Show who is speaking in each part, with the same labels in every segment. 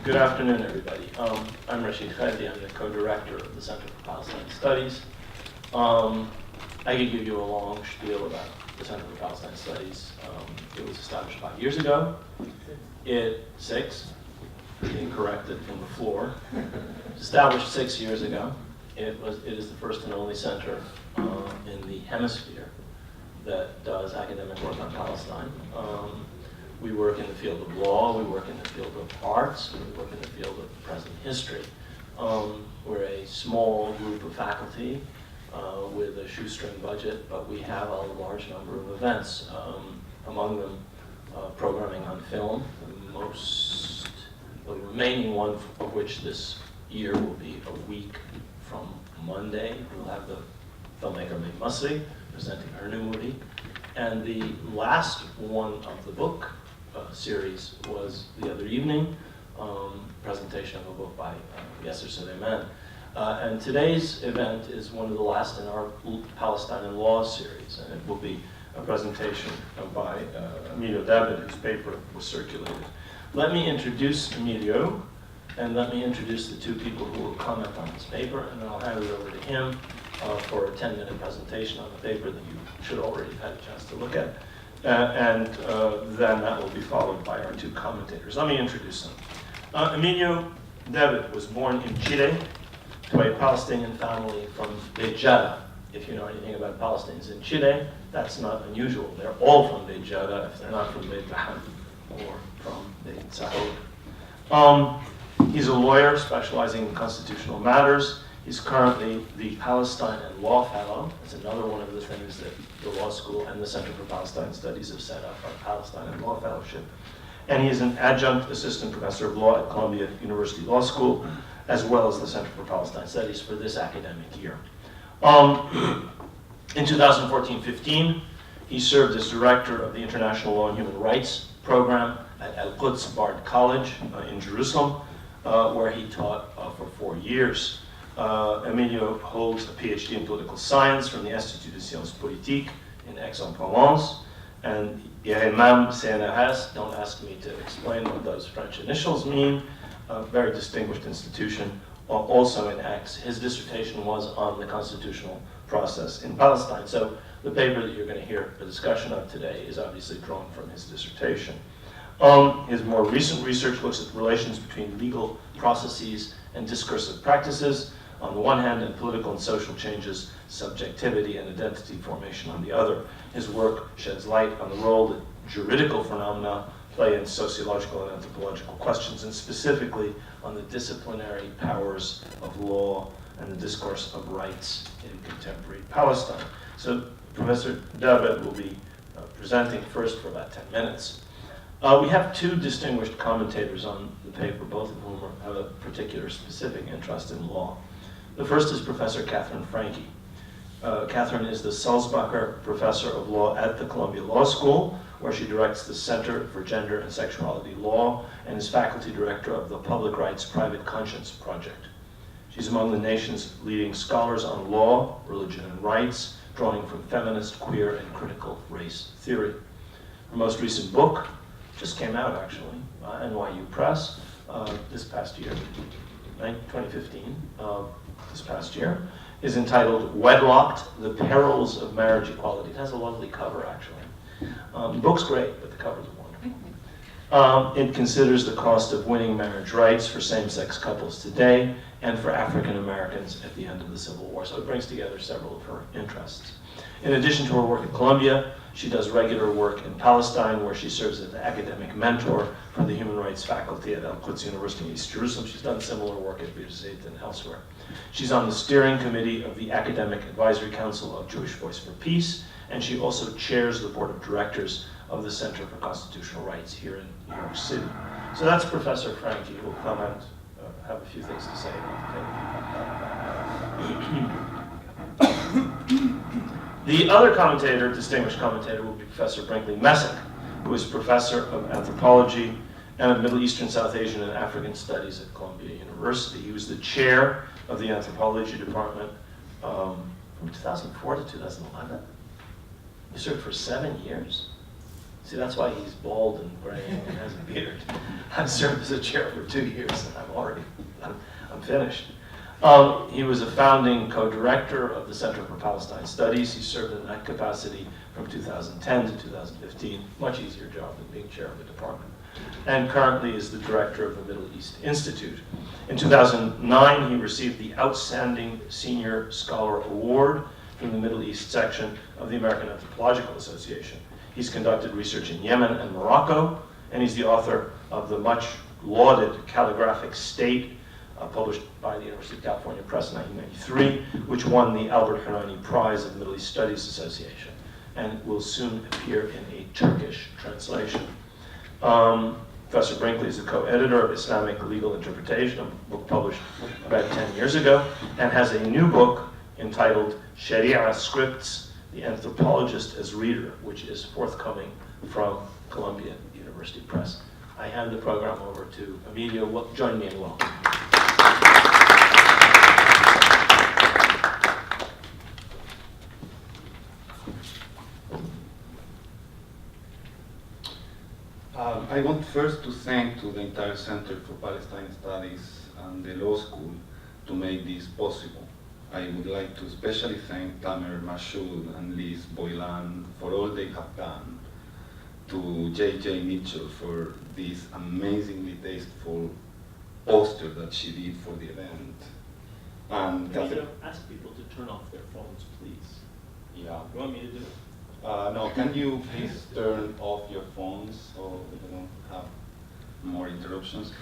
Speaker 1: Good afternoon, everybody. I'm Rashid Khadi. I'm the co-director of the Center for Palestine Studies. I could give you a long spiel about the Center for Palestine Studies. It was established 5 years ago. Six, being corrected from the floor. Established 6 years ago. It is the first and only center in the hemisphere that does academic work on Palestine. We work in the field of law, we work in the field of arts, we work in the field of present history. We're a small group of faculty with a shoestring budget, but we have a large number of events. Among them, programming on film, the remaining one of which this year will be a week from Monday. We'll have the filmmaker May Musri presenting her new movie. And the last one of the book series was the other evening, presentation of a book by Yasser Suleiman. And today's event is one of the last in our Palestine and Law series, and it will be a presentation by Emilio David, whose paper was circulated. Let me introduce Emilio, and let me introduce the two people who will comment on this paper, and then I'll hand it over to him for a 10-minute presentation on the paper that you should already have had a chance to look at. And then that will be followed by our two commentators. Let me introduce them. Emilio David was born in Chile to a Palestinian family from Beit Jada. If you know anything about Palestinians in Chile, that's not unusual. They're all from Beit Jada if they're not from Beit Lahan or from Beit Saud. He's a lawyer specializing in constitutional matters. He's currently the Palestine and Law Fellow. That's another one of the things that the Law School and the Center for Palestine Studies have set up, our Palestine and Law Fellowship. And he is an adjunct assistant professor of law at Columbia University Law School, as well as the Center for Palestine Studies for this academic year. In 2014-15, he served as director of the International Law and Human Rights Program at Al-Quds Bard College in Jerusalem, where he taught for 4 years. Emilio holds a PhD in political science from the Institut de Sciences Politiques in Aix-en-Provence. And Imam CNRS, don't ask me to explain what those French initials mean, a very distinguished institution, also in Aix. His dissertation was on the constitutional process in Palestine. So the paper that you're going to hear a discussion of today is obviously drawn from his dissertation. His more recent research looks at relations between legal processes and discursive practices on the one hand, and political and social changes, subjectivity and identity formation on the other. His work sheds light on the role that juridical phenomena play in sociological and anthropological questions, and specifically on the disciplinary powers of law and the discourse of rights in contemporary Palestine. So Professor David will be presenting first for about 10 minutes. We have two distinguished commentators on the paper, both of whom have a particular specific interest in law. The first is Professor Catherine Frankie. Catherine is the Sulzbacher Professor of Law at the Columbia Law School, where she directs the Center for Gender and Sexuality Law and is faculty director of the Public Rights Private Conscience Project. She's among the nation's leading scholars on law, religion, and rights, drawing from feminist, queer, and critical race theory. Her most recent book just came out, actually, NYU Press, this past year, 2015, this past year, is entitled Wedlocked, The Perils of Marriage Equality. It has a lovely cover, actually. The book's great, but the cover's wonderful. It considers the cost of winning marriage rights for same-sex couples today and for African Americans at the end of the Civil War. So it brings together several of her interests. In addition to her work at Columbia, she does regular work in Palestine, where she serves as an academic mentor for the human rights faculty at Al-Quds University in East Jerusalem. She's done similar work at Birzeit and elsewhere. She's on the steering committee of the Academic Advisory Council of Jewish Voice for Peace, and she also chairs the board of directors of the Center for Constitutional Rights here in New York City. So that's Professor Frankie, who will comment, have a few things to say about the paper. The other commentator, distinguished commentator, will be Professor Brinkley Messick, who is professor of anthropology and of Middle Eastern, South Asian, and African Studies at Columbia University. He was the chair of the anthropology department from 2004 to 2011. He served for 7 years. See, that's why he's bald and gray and has a beard. I've served as a chair for 2 years and I'm finished. He was a founding co-director of the Center for Palestine Studies. He served in that capacity from 2010 to 2015. Much easier job than being chair of the department. And currently is the director of the Middle East Institute. In 2009, he received the Outstanding Senior Scholar Award from the Middle East section of the American Anthropological Association. He's conducted research in Yemen and Morocco, and he's the author of the much lauded Calligraphic State, published by the University of California Press in 1993, which won the Albert Hernani Prize of the Middle East Studies Association, and will soon appear in a Turkish translation. Professor Brinkley is a co-editor of Islamic Legal Interpretation, a book published about 10 years ago, and has a new book entitled Sharia Scripts, The Anthropologist as Reader, which is forthcoming from Columbia University Press. I hand the program over to Emilio. Join me in welcome.
Speaker 2: I want first to thank to the entire Center for Palestine Studies and the law school to make this possible. I would like to especially thank Tamer Mashoud and Liz Boylan for all they have done, to J.J. Mitchell for this amazingly tasteful poster that she did for the event. And
Speaker 1: ask people to turn off their phones, please.
Speaker 2: Yeah.
Speaker 1: You want me to do it?
Speaker 2: No, can you please turn off your phones so we don't have more interruptions?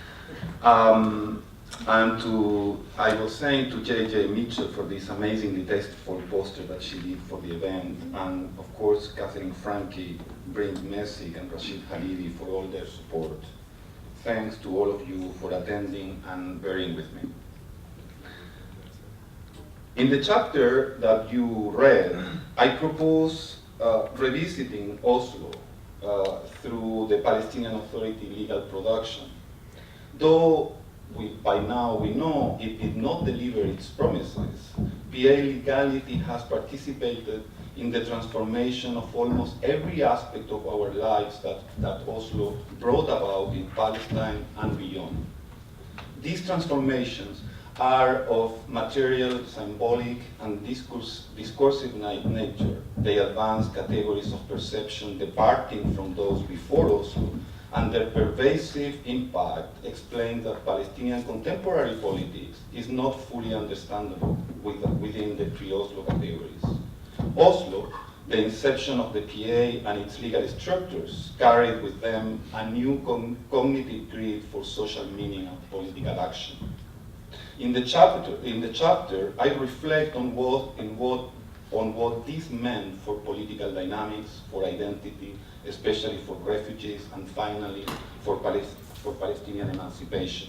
Speaker 2: And I was saying to J.J. Mitchell for this amazingly tasteful poster that she did for the event, and of course Frankie, Brent Messick, and Rashid Halidi for all their support. Thanks to all of you for attending and bearing with me. In the chapter that you read, I propose revisiting Oslo through the Palestinian Authority legal production. Though by now we know it did not deliver its promises, PA legality has participated in the transformation of almost every aspect of our lives that Oslo brought about in Palestine and beyond. These transformations are of material, symbolic, and discursive nature. They advance categories of perception departing from those before Oslo, and their pervasive impact explains that Palestinian contemporary politics is not fully understandable within the pre-Oslo categories. Oslo, the inception of the PA and its legal structures, carried with them a new cognitive grid for social meaning and political action. In the chapter, I reflect on what this meant for political dynamics, for identity, especially for refugees, and finally for Palestinian emancipation.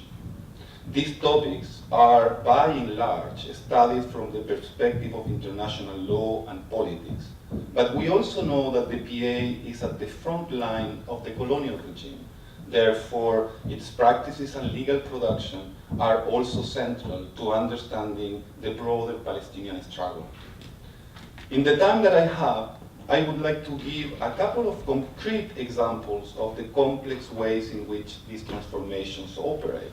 Speaker 2: These topics are, by and large, studied from the perspective of international law and politics. But we also know that the PA is at the front line of the colonial regime. Therefore, its practices and legal production are also central to understanding the broader Palestinian struggle. In the time that I have, I would like to give a couple of concrete examples of the complex ways in which these transformations operate.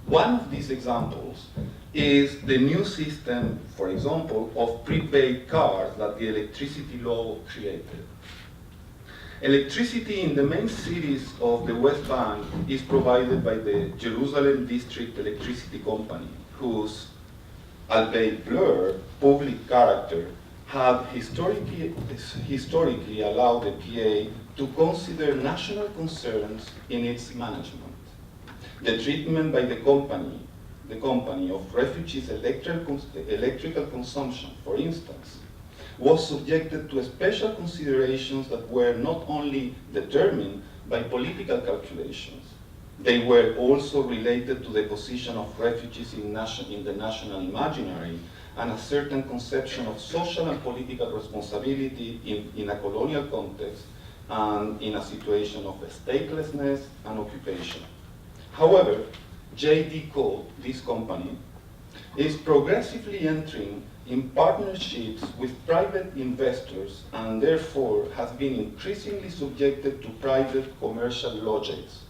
Speaker 2: One of these examples is the new system, for example, of prepaid cards that the electricity law created. Electricity in the main cities of the West Bank is provided by the Jerusalem District Electricity Company, whose, albeit blurred, public character have historically allowed the PA to consider national concerns in its management. The treatment by the company of refugees' electrical consumption, for instance, was subjected to special considerations that were not only determined by political calculations, they were also related to the position of refugees in the national imaginary and a certain conception of social and political responsibility in a colonial context and in a situation of statelessness and occupation. However, J.D. Cole, this company, is progressively entering in partnerships with private investors and therefore has been increasingly subjected to private commercial logics,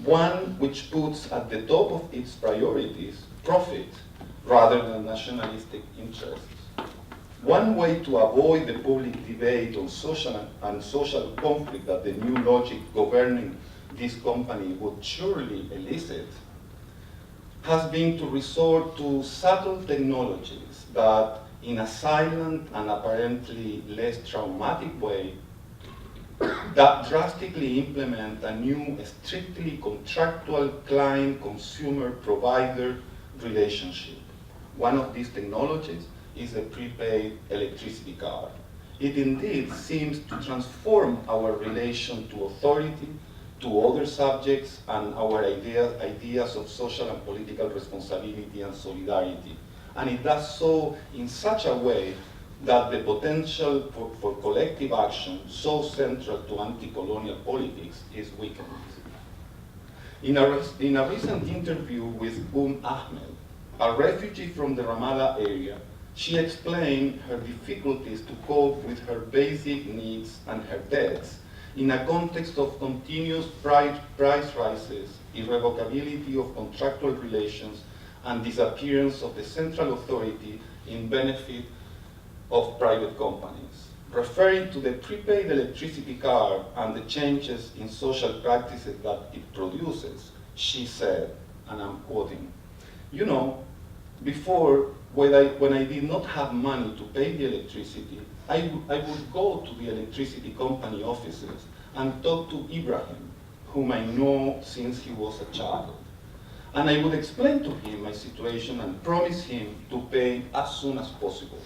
Speaker 2: one which puts at the top of its priorities profit rather than nationalistic interests. One way to avoid the public debate on social conflict that the new logic governing this company would surely elicit has been to resort to subtle technologies that, in a silent and apparently less traumatic way, that drastically implement a new, strictly contractual client-consumer-provider relationship. One of these technologies is a prepaid electricity card. It indeed seems to transform our relation to authority, to other subjects, and our ideas of social and political responsibility and solidarity. And it does so in such a way that the potential for collective action, so central to anti-colonial politics, is weakened. In a recent interview with Ahmed, a refugee from the Ramallah area, she explained her difficulties to cope with her basic needs and her debts in a context of continuous price rises, irrevocability of contractual relations, and disappearance of the central authority in benefit of private companies. Referring to the prepaid electricity card and the changes in social practices that it produces, she said, and I'm quoting, "You know, before, when I did not have money to pay the electricity, I would go to the electricity company offices and talk to Ibrahim, whom I know since he was a child. And I would explain to him my situation and promise him to pay as soon as possible.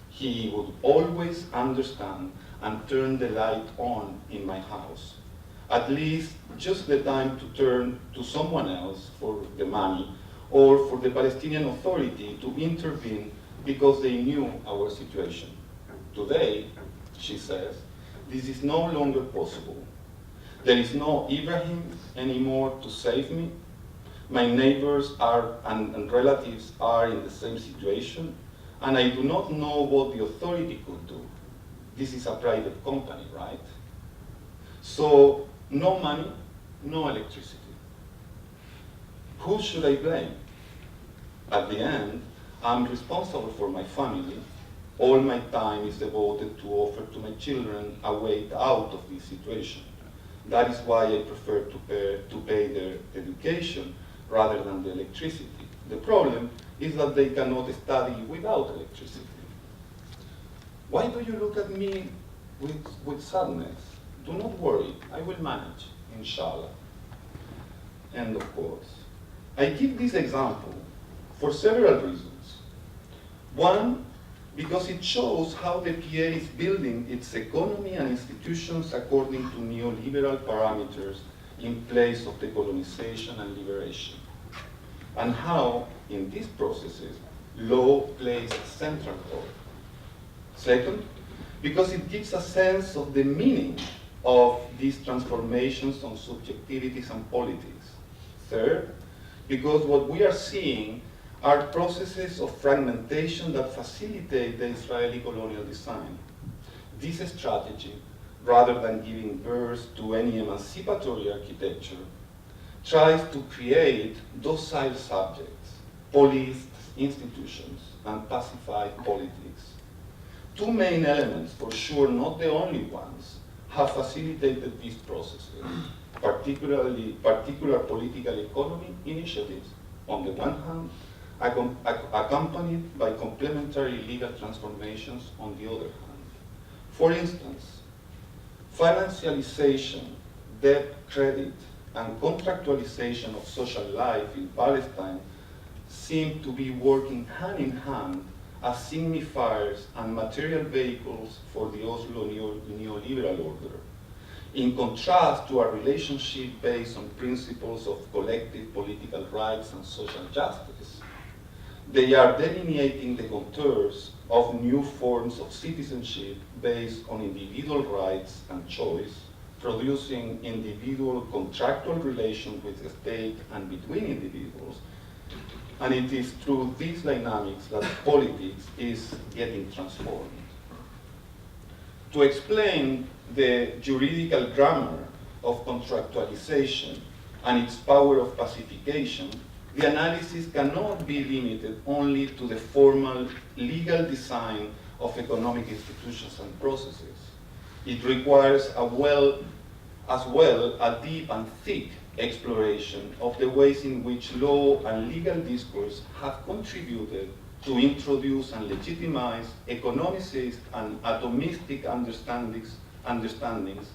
Speaker 2: He would always understand and turn the light on in my house. At least just the time to turn to someone else for the money or for the Palestinian Authority to intervene because they knew our situation. Today," she says, "this is no longer possible. There is no Ibrahim anymore to save me. My neighbors and relatives are in the same situation, and I do not know what the authority could do. This is a private company, right? So no money, no electricity. Who should I blame? At the end, I'm responsible for my family. All my time is devoted to offer to my children a way out of this situation. That is why I prefer to pay their education rather than the electricity. The problem is that they cannot study without electricity. Why do you look at me with sadness? Do not worry, I will manage, inshallah." End of quote. I give this example for several reasons. One, because it shows how the PA is building its economy and institutions according to neoliberal parameters in place of decolonization and liberation, and how, in these processes, law plays a central role. Second, because it gives a sense of the meaning of these transformations on subjectivities and politics. Third, because what we are seeing are processes of fragmentation that facilitate the Israeli colonial design. This strategy, rather than giving birth to any emancipatory architecture, tries to create docile subjects, policed institutions, and pacified politics. Two main elements, for sure not the only ones, have facilitated these processes, particular political economy initiatives, on the one hand, accompanied by complementary legal transformations on the other hand. For instance, financialization, debt credit, and contractualization of social life in Palestine seem to be working hand in hand as signifiers and material vehicles for the Oslo neoliberal order, in contrast to a relationship based on principles of collective political rights and social justice. They are delineating the contours of new forms of citizenship based on individual rights and choice, producing individual contractual relations with the state and between individuals, And it is through these dynamics that politics is getting transformed. To explain the juridical grammar of contractualization and its power of pacification, the analysis cannot be limited only to the formal legal design of economic institutions and processes. It requires as well a deep and thick exploration of the ways in which law and legal discourse have contributed to introduce and legitimize economicist and atomistic understandings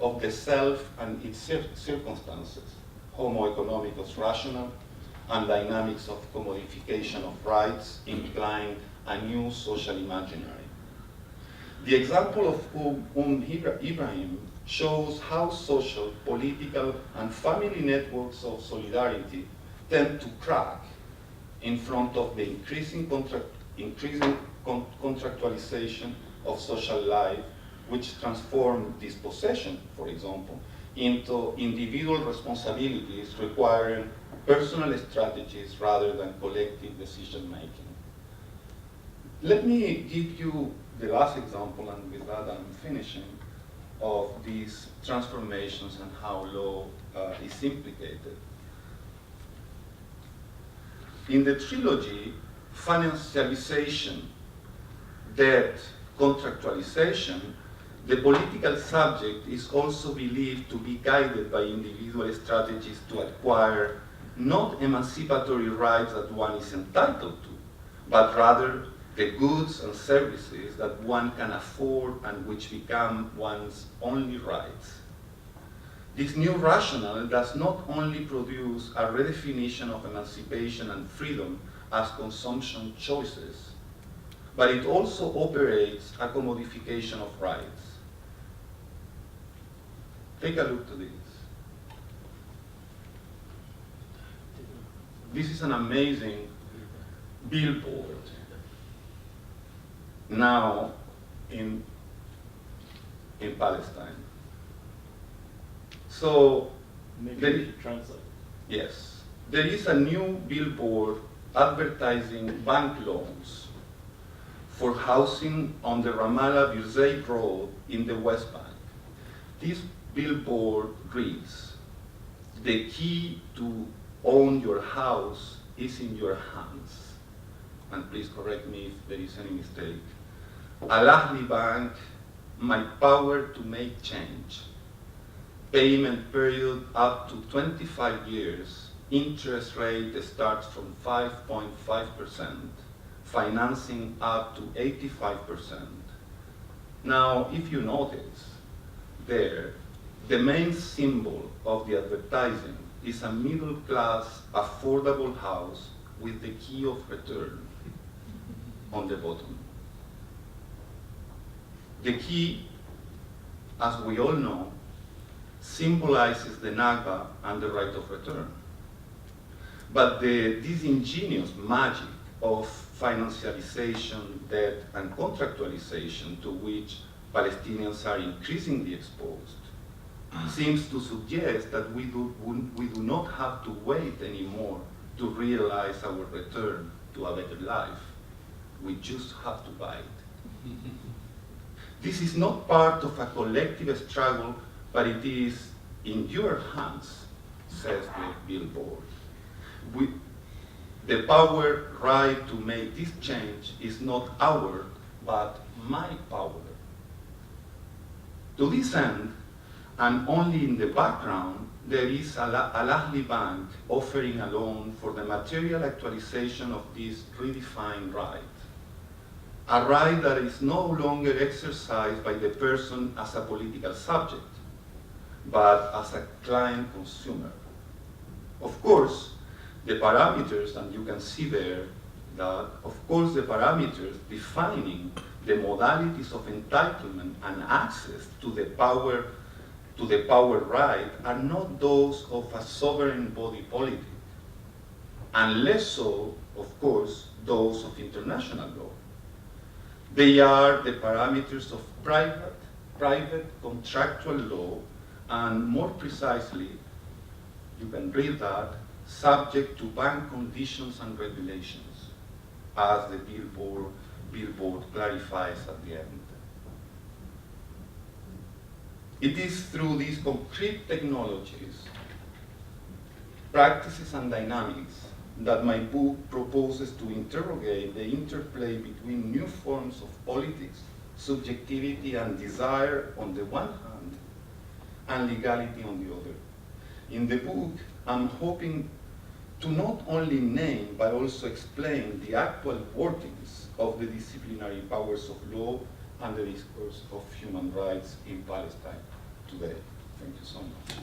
Speaker 2: of the self and its circumstances, homo economicus rational, and dynamics of commodification of rights implying a new social imaginary. The example of Ibrahim shows how social, political, and family networks of solidarity tend to crack in front of the increasing contractualization of social life, which transform dispossession, for example, into individual responsibilities requiring personal strategies rather than collective decision-making. Let me give you the last example, and with that I'm finishing, of these transformations and how law is implicated. In the trilogy, financialization, debt, contractualization, the political subject is also believed to be guided by individual strategies to acquire not emancipatory rights that one is entitled to, but rather the goods and services that one can afford and which become one's only rights. This new rationale does not only produce a redefinition of emancipation and freedom as consumption choices, but it also operates a commodification of rights. Take a look to this. This is an amazing billboard now in Palestine. So,
Speaker 1: translate.
Speaker 2: Yes, there is a new billboard advertising bank loans for housing on the Ramallah-Birzeit Road in the West Bank. This billboard reads, "The key to own your house is in your hands." And please correct me if there is any mistake. Al-Ahli Bank, my power to make change. Payment period up to 25 years. Interest rate starts from 5.5%. Financing up to 85%. Now, if you notice there, the main symbol of the advertising is a middle-class, affordable house with the key of return on the bottom. The key, as we all know, symbolizes the Nakba and the right of return. But the disingenuous magic of financialization, debt, and contractualization to which Palestinians are increasingly exposed seems to suggest that we do not have to wait anymore to realize our return to a better life. We just have to buy it. This is not part of a collective struggle, but it is in your hands, says the billboard. The power right to make this change is not our, but my power. To this end, and only in the background, there is Al-Ahli Bank offering a loan for the material actualization of this redefined right. A right that is no longer exercised by the person as a political subject, but as a client consumer. Of course, the parameters, and you can see there that, of course, the parameters defining the modalities of entitlement and access to the power right are not those of a sovereign body politic, and less so, of course, those of international law. They are the parameters of private contractual law, and more precisely, you can read that, subject to ban conditions and regulations, as the billboard clarifies at the end. It is through these concrete technologies, practices, and dynamics that my book proposes to interrogate the interplay between new forms of politics, subjectivity, and desire on the one hand, and legality on the other. In the book, I'm hoping to not only name, but also explain the actual workings of the disciplinary powers of law and the discourse of human rights in Palestine today. Thank you so much.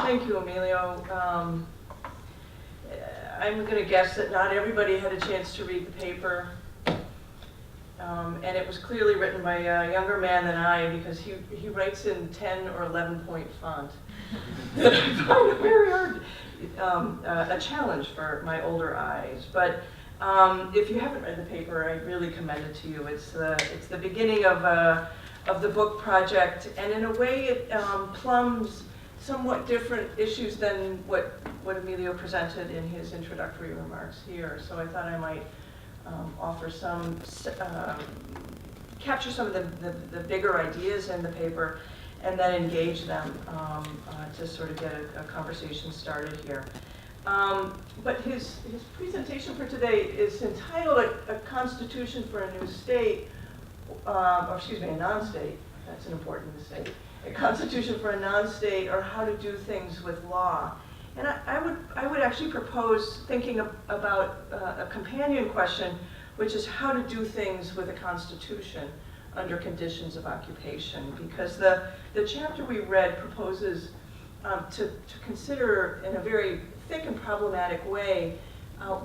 Speaker 3: Thank you, Emilio. I'm going to guess that not everybody had a chance to read the paper. And it was clearly written by a younger man than I, because he writes in 10 or 11-point font. That I find very hard, a challenge for my older eyes. But if you haven't read the paper, I really commend it to you. It's the beginning of the book project, and in a way it plumbs somewhat different issues than what Emilio presented in his introductory remarks here. So I thought I might offer some, capture some of the bigger ideas in the paper, and then engage them to sort of get a conversation started here. But his presentation for today is entitled A Constitution for a New State, or excuse me, a non-state. That's an important mistake. A Constitution for a non-state, or How to Do Things with Law. And I would actually propose thinking about a companion question, which is how to do things with a constitution under conditions of occupation. Because the chapter we read proposes to consider in a very thick and problematic way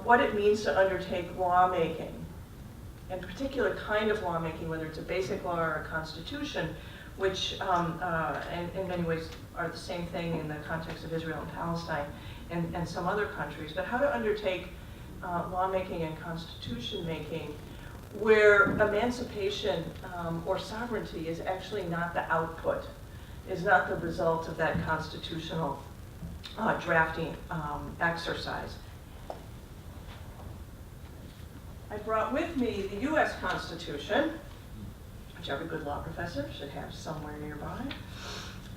Speaker 3: what it means to undertake lawmaking, and particular kind of lawmaking, whether it's a basic law or a constitution, which in many ways are the same thing in the context of Israel and Palestine and some other countries, but how to undertake lawmaking and constitution making where emancipation or sovereignty is actually not the output, is not the result of that constitutional drafting exercise. I brought with me the US Constitution, which every good law professor should have somewhere nearby.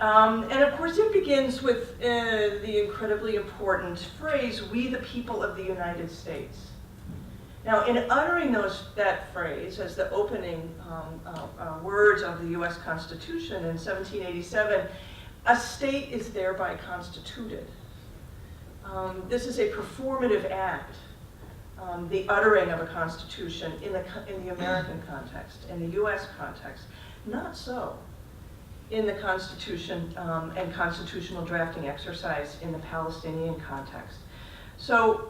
Speaker 3: And of course it begins with the incredibly important phrase, "We the people of the United States." Now in uttering that phrase as the opening words of the US Constitution in 1787, a state is thereby constituted. This is a performative act. The uttering of a constitution in the American context, in the US context. Not so in the constitution and constitutional drafting exercise in the Palestinian context. So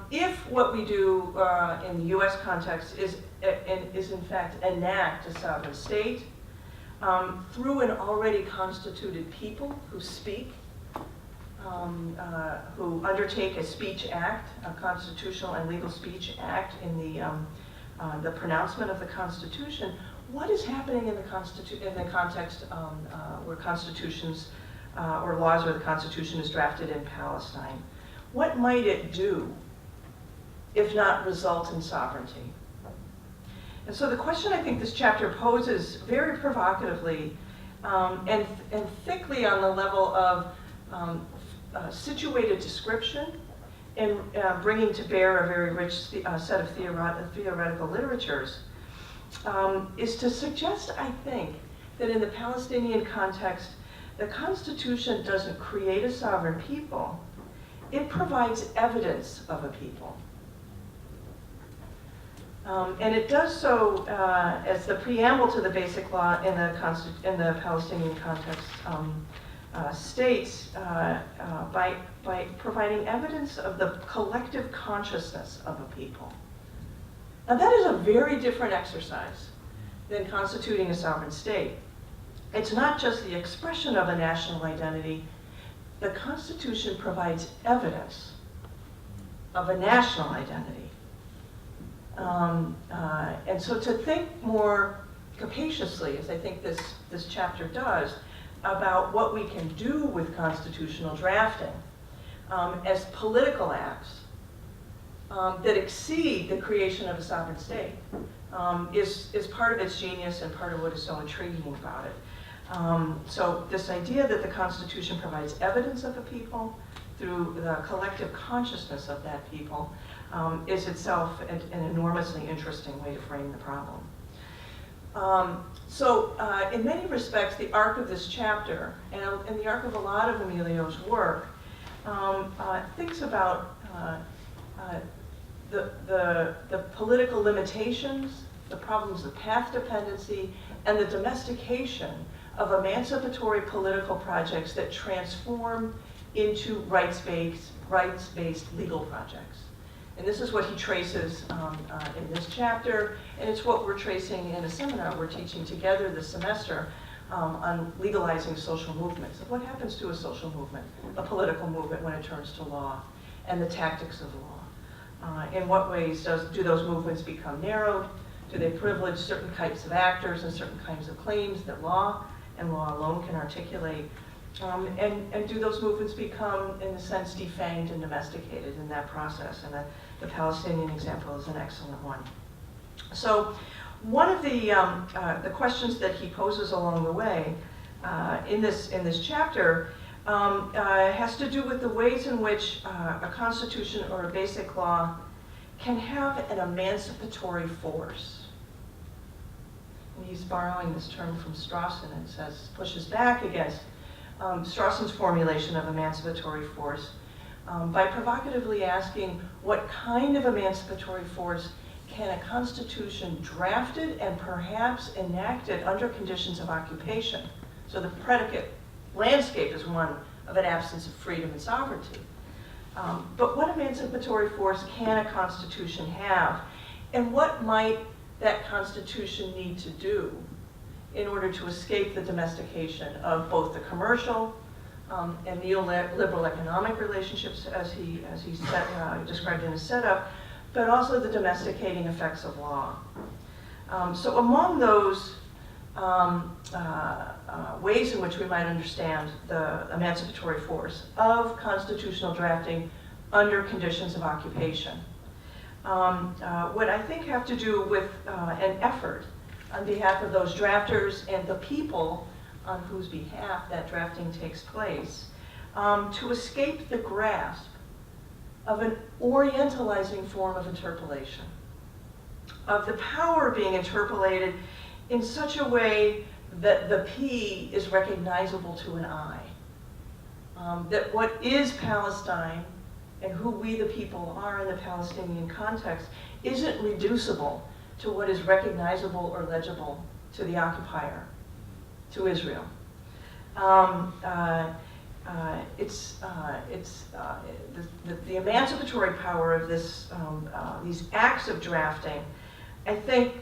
Speaker 3: if what we do in the US context is in fact enact a sovereign state through an already constituted people who speak, who undertake a speech act, a constitutional and legal speech act in the pronouncement of the Constitution, what is happening in the context where constitutions or laws where the Constitution is drafted in Palestine? What might it do if not result in sovereignty? And so the question I think this chapter poses very provocatively and thickly on the level of situated description and bringing to bear a very rich set of theoretical literatures is to suggest, I think, that in the Palestinian context, the Constitution doesn't create a sovereign people, it provides evidence of a people. And it does so as the preamble to the basic law in the Palestinian context states by providing evidence of the collective consciousness of a people. Now that is a very different exercise than constituting a sovereign state. It's not just the expression of a national identity. The Constitution provides evidence of a national identity. And so to think more capaciously, as I think this chapter does, about what we can do with constitutional drafting as political acts that exceed the creation of a sovereign state is part of its genius and part of what is so intriguing about it. So this idea that the Constitution provides evidence of a people through the collective consciousness of that people is itself an enormously interesting way to frame the problem. In many respects, the arc of this chapter, and the arc of a lot of Emilio's work, thinks about the political limitations, the problems of path dependency, and the domestication of emancipatory political projects that transform into rights-based legal projects. And this is what he traces in this chapter, and it's what we're tracing in a seminar we're teaching together this semester on legalizing social movements. What happens to a social movement, a political movement, when it turns to law, and the tactics of law? In what ways do those movements become narrowed? Do they privilege certain types of actors and certain kinds of claims that law and law alone can articulate? And do those movements become, in a sense, defanged and domesticated in that process? And the Palestinian example is an excellent one. So one of the questions that he poses along the way in this chapter has to do with the ways in which a constitution or a basic law can have an emancipatory force. And he's borrowing this term from Strawson and says, pushes back against Strawson's formulation of emancipatory force by provocatively asking what kind of emancipatory force can a constitution drafted and perhaps enacted under conditions of occupation? So the predicate landscape is one of an absence of freedom and sovereignty. But what emancipatory force can a constitution have? And what might that constitution need to do in order to escape the domestication of both the commercial and neoliberal economic relationships as he described in his setup, but also the domesticating effects of law. So among those ways in which we might understand the emancipatory force of constitutional drafting under conditions of occupation would, I think, have to do with an effort on behalf of those drafters and the people on whose behalf that drafting takes place to escape the grasp of an orientalizing form of interpolation, of the power being interpolated in such a way that the P is recognizable to an I. That what is Palestine and who we the people are in the Palestinian context isn't reducible to what is recognizable or legible to the occupier, to Israel. The emancipatory power of these acts of drafting, I think,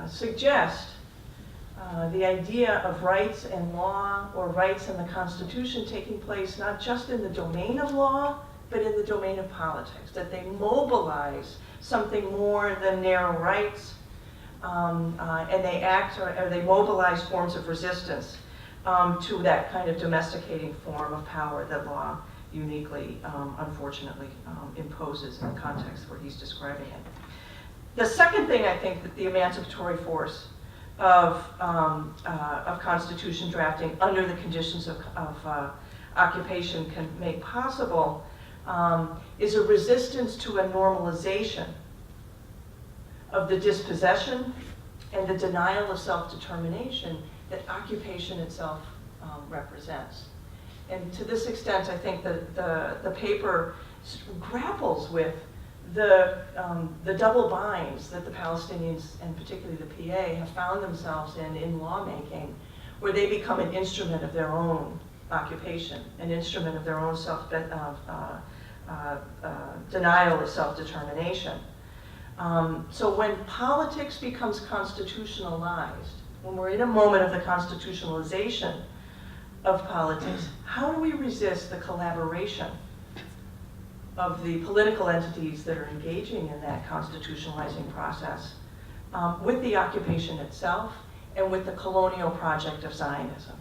Speaker 3: suggest the idea of rights and law, or rights in the Constitution, taking place not just in the domain of law, but in the domain of politics, that they mobilize something more than narrow rights, and they act or they mobilize forms of resistance to that kind of domesticating form of power that law uniquely, unfortunately, imposes in the context where he's describing it. The second thing I think that the emancipatory force of constitution drafting under the conditions of occupation can make possible is a resistance to a normalization of the dispossession and the denial of self-determination that occupation itself represents. And to this extent, I think that the paper grapples with the double binds that the Palestinians, and particularly the PA, have found themselves in lawmaking, where they become an instrument of their own occupation, an instrument of their own denial of self-determination. So when politics becomes constitutionalized, when we're in a moment of the constitutionalization of politics, how do we resist the collaboration of the political entities that are engaging in that constitutionalizing process with the occupation itself and with the colonial project of Zionism?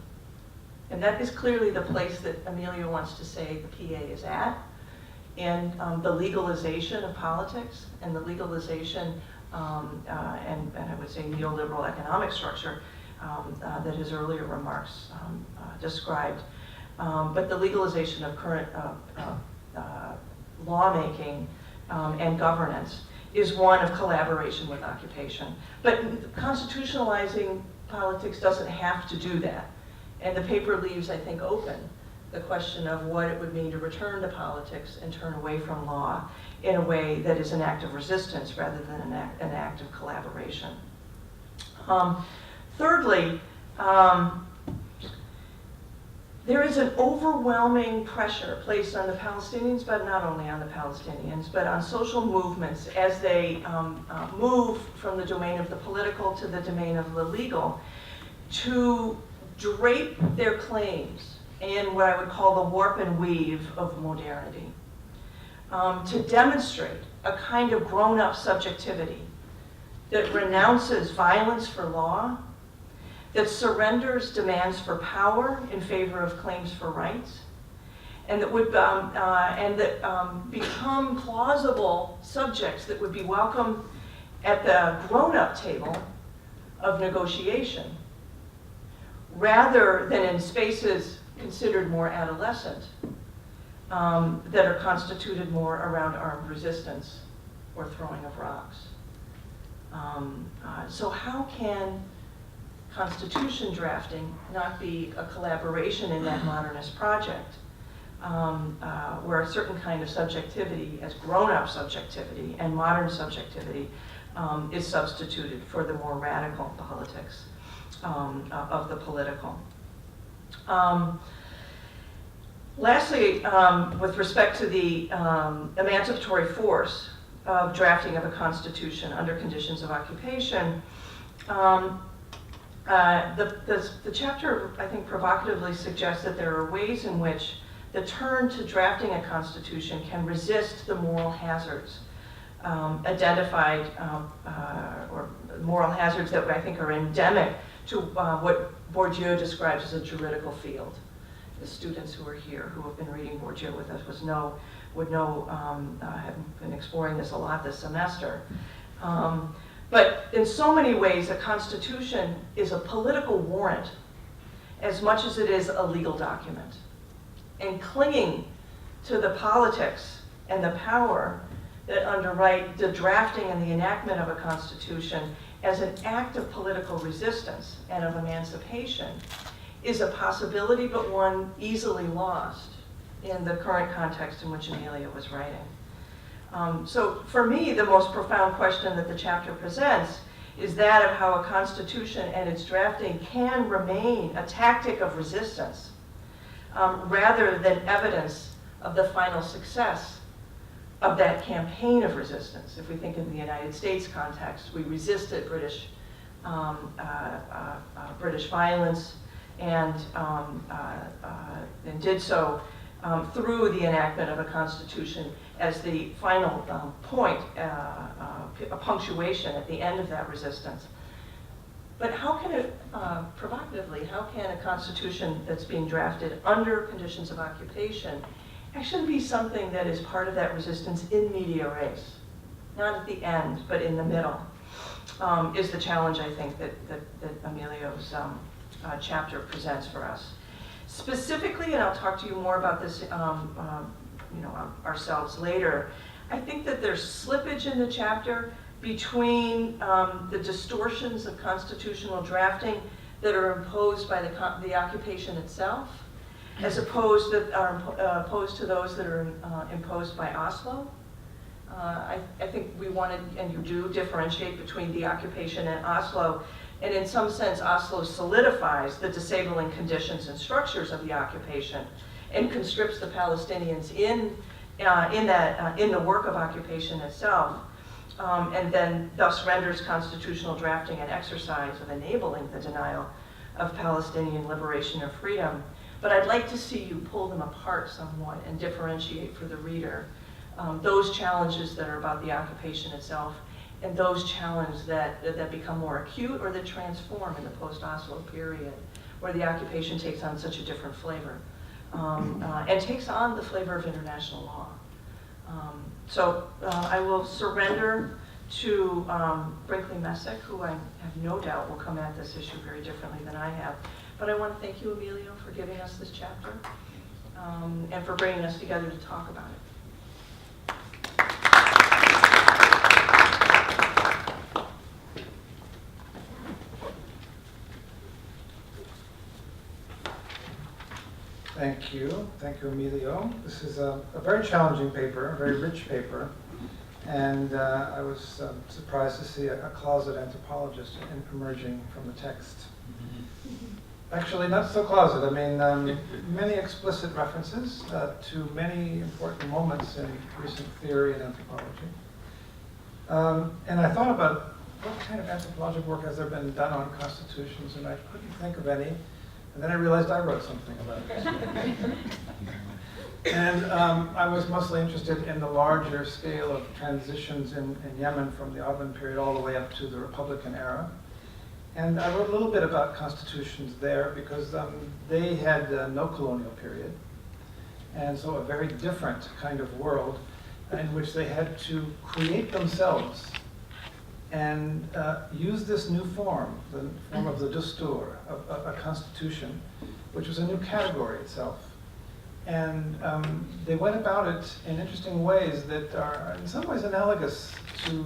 Speaker 3: And that is clearly the place that Emilio wants to say the PA is at, in the legalization of politics and the legalization and I would say neoliberal economic structure that his earlier remarks described, but the legalization of current lawmaking and governance is one of collaboration with occupation. But constitutionalizing politics doesn't have to do that. And the paper leaves, I think, open the question of what it would mean to return to politics and turn away from law in a way that is an act of resistance rather than an act of collaboration. Thirdly, there is an overwhelming pressure placed on the Palestinians, but not only on the Palestinians, but on social movements as they move from the domain of the political to the domain of the legal, to drape their claims in what I would call the warp and weave of modernity, to demonstrate a kind of grown-up subjectivity that renounces violence for law, that surrenders demands for power in favor of claims for rights, and that would become plausible subjects that would be welcome at the grown-up table of negotiation, rather than in spaces considered more adolescent, that are constituted more around armed resistance or throwing of rocks. So how can constitution drafting not be a collaboration in that modernist project, where a certain kind of subjectivity, as grown-up subjectivity and modern subjectivity, is substituted for the more radical politics of the political. Lastly, with respect to the emancipatory force of drafting of a constitution under conditions of occupation, the chapter, I think, provocatively suggests that there are ways in which the turn to drafting a constitution can resist the moral hazards identified, or moral hazards that I think are endemic to what Bourdieu describes as a juridical field. The students who are here, who have been reading Bourdieu with us, would know, have been exploring this a lot this semester. But in so many ways, a constitution is a political warrant as much as it is a legal document. And clinging to the politics and the power that underwrite the drafting and the enactment of a constitution as an act of political resistance and of emancipation is a possibility, but one easily lost in the current context in which Amelia was writing. So for me, the most profound question that the chapter presents is that of how a constitution and its drafting can remain a tactic of resistance rather than evidence of the final success of that campaign of resistance. If we think in the United States context, we resisted British violence and did so through the enactment of a constitution as the final point, a punctuation at the end of that resistance. But how can it, provocatively, how can a constitution that's being drafted under conditions of occupation actually be something that is part of that resistance in media res? Not at the end, but in the middle, is the challenge, I think, that Emilio's chapter presents for us. Specifically, and I'll talk to you more about this ourselves later, I think that there's slippage in the chapter between the distortions of constitutional drafting that are imposed by the occupation itself, as opposed to those that are imposed by Oslo. I think we wanted, and you do, differentiate between the occupation and Oslo, and in some sense Oslo solidifies the disabling conditions and structures of the occupation and conscripts the Palestinians in the work of occupation itself. and then thus renders constitutional drafting an exercise of enabling the denial of Palestinian liberation or freedom. But I'd like to see you pull them apart somewhat and differentiate for the reader those challenges that are about the occupation itself and those challenges that become more acute or that transform in the post-Oslo period, where the occupation takes on such a different flavor and takes on the flavor of international law. So I will surrender to Brinkley Messick, who I have no doubt will come at this issue very differently than I have. But I want to thank you, Emilio, for giving us this chapter and for bringing us together to talk about it.
Speaker 4: Thank you, Emilio. This is a very challenging paper, a very rich paper, and I was surprised to see a closet anthropologist emerging from the text. Actually, not so closet. I mean, many explicit references to many important moments in recent theory and anthropology. And I thought about what kind of anthropological work has there been done on constitutions, and I couldn't think of any. And then I realized I wrote something about it. And I was mostly interested in the larger scale of transitions in Yemen from the Ottoman period all the way up to the Republican era. And I wrote a little bit about constitutions there because they had no colonial period. And so a very different kind of world in which they had to create themselves and use this new form, the form of the Dustur, a constitution, which was a new category itself. And they went about it in interesting ways that are in some ways analogous to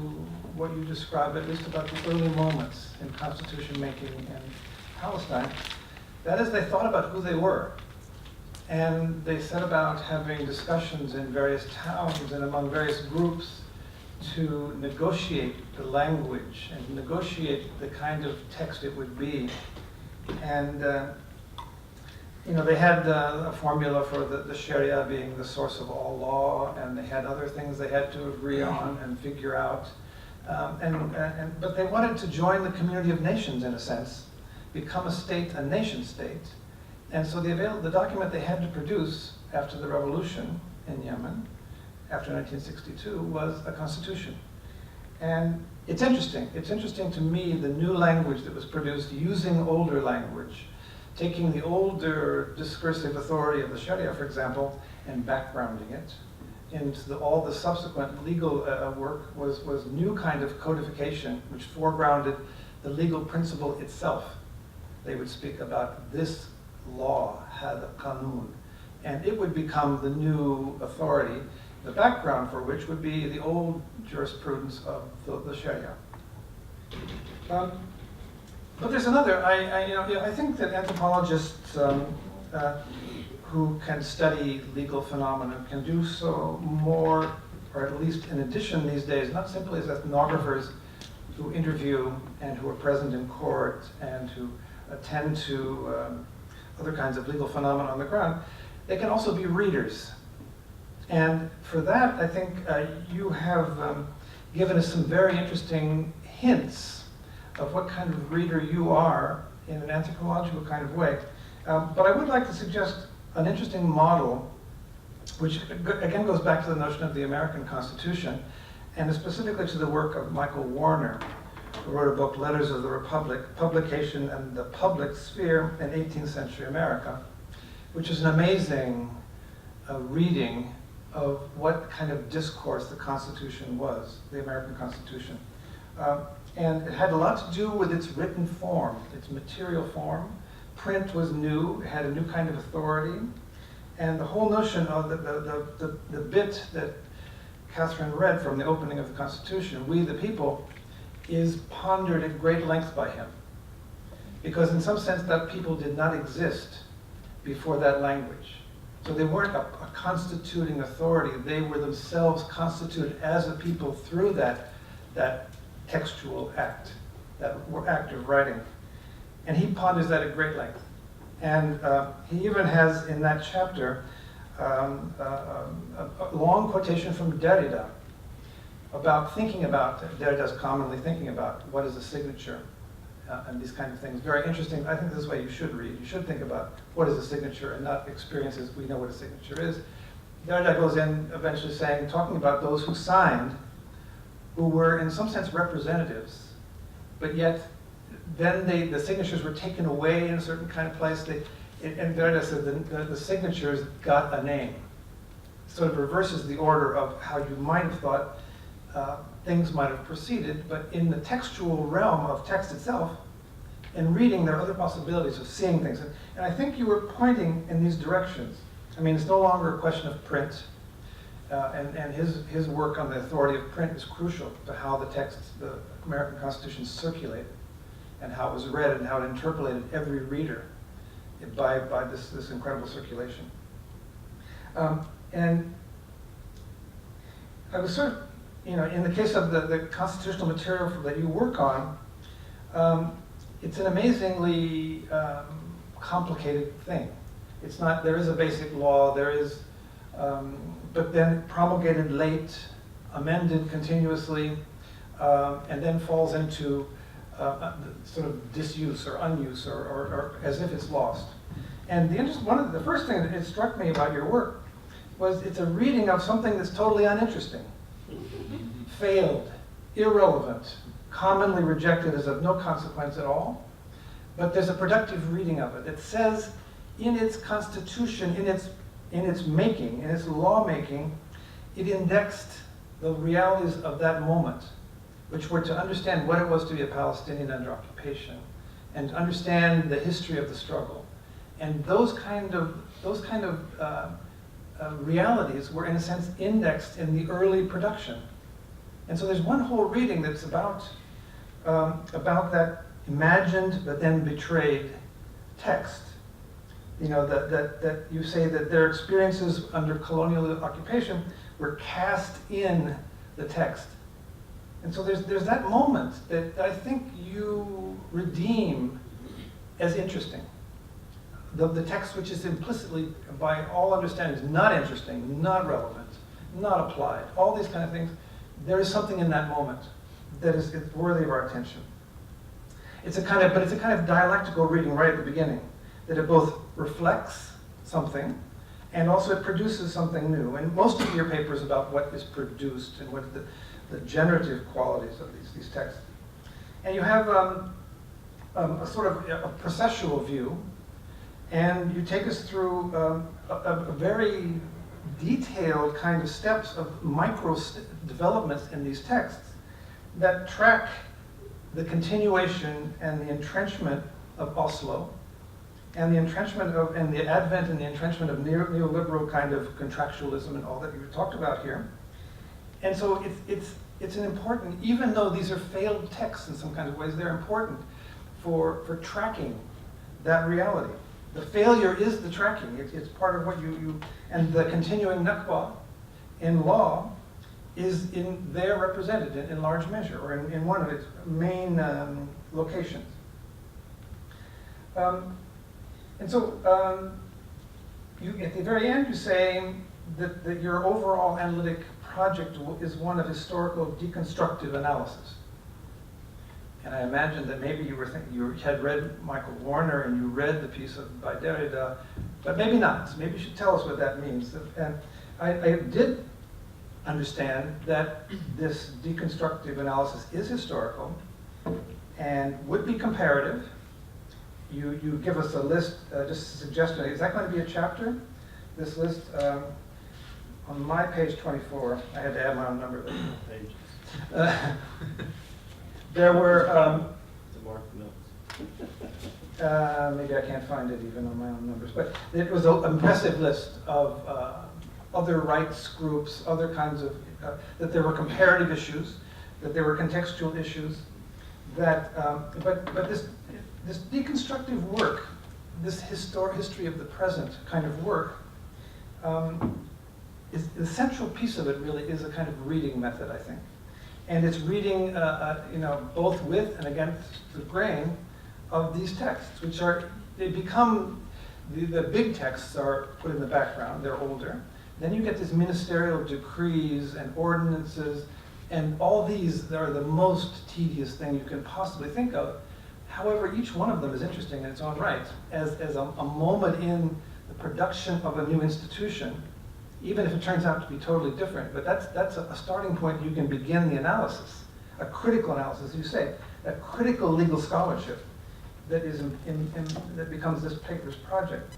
Speaker 4: what you describe, at least about the early moments in constitution making in Palestine. That is, they thought about who they were. And they set about having discussions in various towns and among various groups to negotiate the language and negotiate the kind of text it would be. And they had a formula for the Sharia being the source of all law, and they had other things they had to agree on and figure out. But they wanted to join the community of nations, in a sense, become a state, a nation state. And so the document they had to produce after the revolution in Yemen, after 1962, was a constitution. And it's interesting. It's interesting to me, the new language that was produced using older language, taking the older discursive authority of the Sharia, for example, and backgrounding it into all the subsequent legal work was new kind of codification, which foregrounded the legal principle itself. They would speak about this law had a qanun, and it would become the new authority, the background for which would be the old jurisprudence of the Sharia. But there's another. I think that anthropologists who can study legal phenomena can do so more, or at least in addition these days, not simply as ethnographers who interview and who are present in court and who attend to other kinds of legal phenomena on the ground. They can also be readers. And for that, I think you have given us some very interesting hints of what kind of reader you are in an anthropological kind of way. But I would like to suggest an interesting model, which again goes back to the notion of the American Constitution, and specifically to the work of Michael Warner, who wrote a book, Letters of the Republic, Publication and the Public Sphere in 18th Century America, which is an amazing reading of what kind of discourse the Constitution was, the American Constitution. And it had a lot to do with its written form, its material form. Print was new, it had a new kind of authority. And the whole notion of the bit that Catherine read from the opening of the Constitution, we the people, is pondered at great length by him. Because in some sense that people did not exist before that language. So they weren't a constituting authority, they were themselves constituted as a people through that textual act, that act of writing. And he ponders that at great length. And he even has in that chapter a long quotation from Derrida, about thinking about, Derrida's commonly thinking about what is a signature and these kind of things. Very interesting. I think this is why you should read. You should think about what is a signature and not experiences. We know what a signature is. Derrida goes in eventually talking about those who signed, who were in some sense representatives, but yet then the signatures were taken away in a certain kind of place. And Derrida said the signatures got a name. Sort of reverses the order of how you might have thought things might have proceeded, but in the textual realm of text itself, in reading, there are other possibilities of seeing things. And I think you were pointing in these directions. I mean, it's no longer a question of print, and his work on the authority of print is crucial to how the texts, the American Constitution circulated, and how it was read and how it interpolated every reader by this incredible circulation. And I was sort of, in the case of the constitutional material that you work on, it's an amazingly complicated thing. It's not, there is a basic law, there is, but then promulgated late, amended continuously, and then falls into sort of disuse or unuse or as if it's lost. And the first thing that struck me about your work was it's a reading of something that's totally uninteresting, failed, irrelevant, commonly rejected as of no consequence at all. But there's a productive reading of it. It says in its constitution, in its making, in its lawmaking, it indexed the realities of that moment, which were to understand what it was to be a Palestinian under occupation, and to understand the history of the struggle. And those kind of realities were, in a sense, indexed in the early production. And so there's one whole reading that's about that imagined but then betrayed text. That you say that their experiences under colonial occupation were cast in the text. And so there's that moment that I think you redeem as interesting. The text which is implicitly, by all understandings, not interesting, not relevant, not applied, all these kind of things, there is something in that moment that is worthy of our attention. It's a kind of dialectical reading right at the beginning, that it both reflects something and also it produces something new. And most of your paper is about what is produced and what the generative qualities of these texts. And you have a sort of a processual view, and you take us through a very detailed kind of steps of micro developments in these texts that track the continuation and the entrenchment of Oslo, and the entrenchment of, and the advent and the entrenchment of neoliberal kind of contractualism and all that you talked about here. And so it's an important, even though these are failed texts in some kind of ways, they're important for tracking that reality. The failure is the tracking. It's part of what you and the continuing Nakba in law is there represented in large measure, or in one of its main locations. And so at the very end you say that your overall analytic project is one of historical deconstructive analysis. And I imagine that maybe you had read Michael Warner and you read the piece by Derrida, but maybe not. Maybe you should tell us what that means. And I did understand that this deconstructive analysis is historical and would be comparative. You give us a list, just a suggestion. Is that going to be a chapter? This list, on my page 24, I had to add my own number there. There were, maybe I can't find it even on my own numbers, but it was an impressive list of other rights groups, other kinds of, that there were comparative issues, that there were contextual issues, that, but this deconstructive work, this history of the present kind of work, is the central piece of it really is a kind of reading method, I think. And it's reading, both with and against the grain of these texts, which they become, the big texts are put in the background, they're older. Then you get these ministerial decrees and ordinances And all these are the most tedious thing you can possibly think of. However, each one of them is interesting in its own right, as a moment in the production of a new institution, even if it turns out to be totally different. But that's a starting point. You can begin the analysis, a critical analysis, as you say, a critical legal scholarship that is that becomes this paper's project.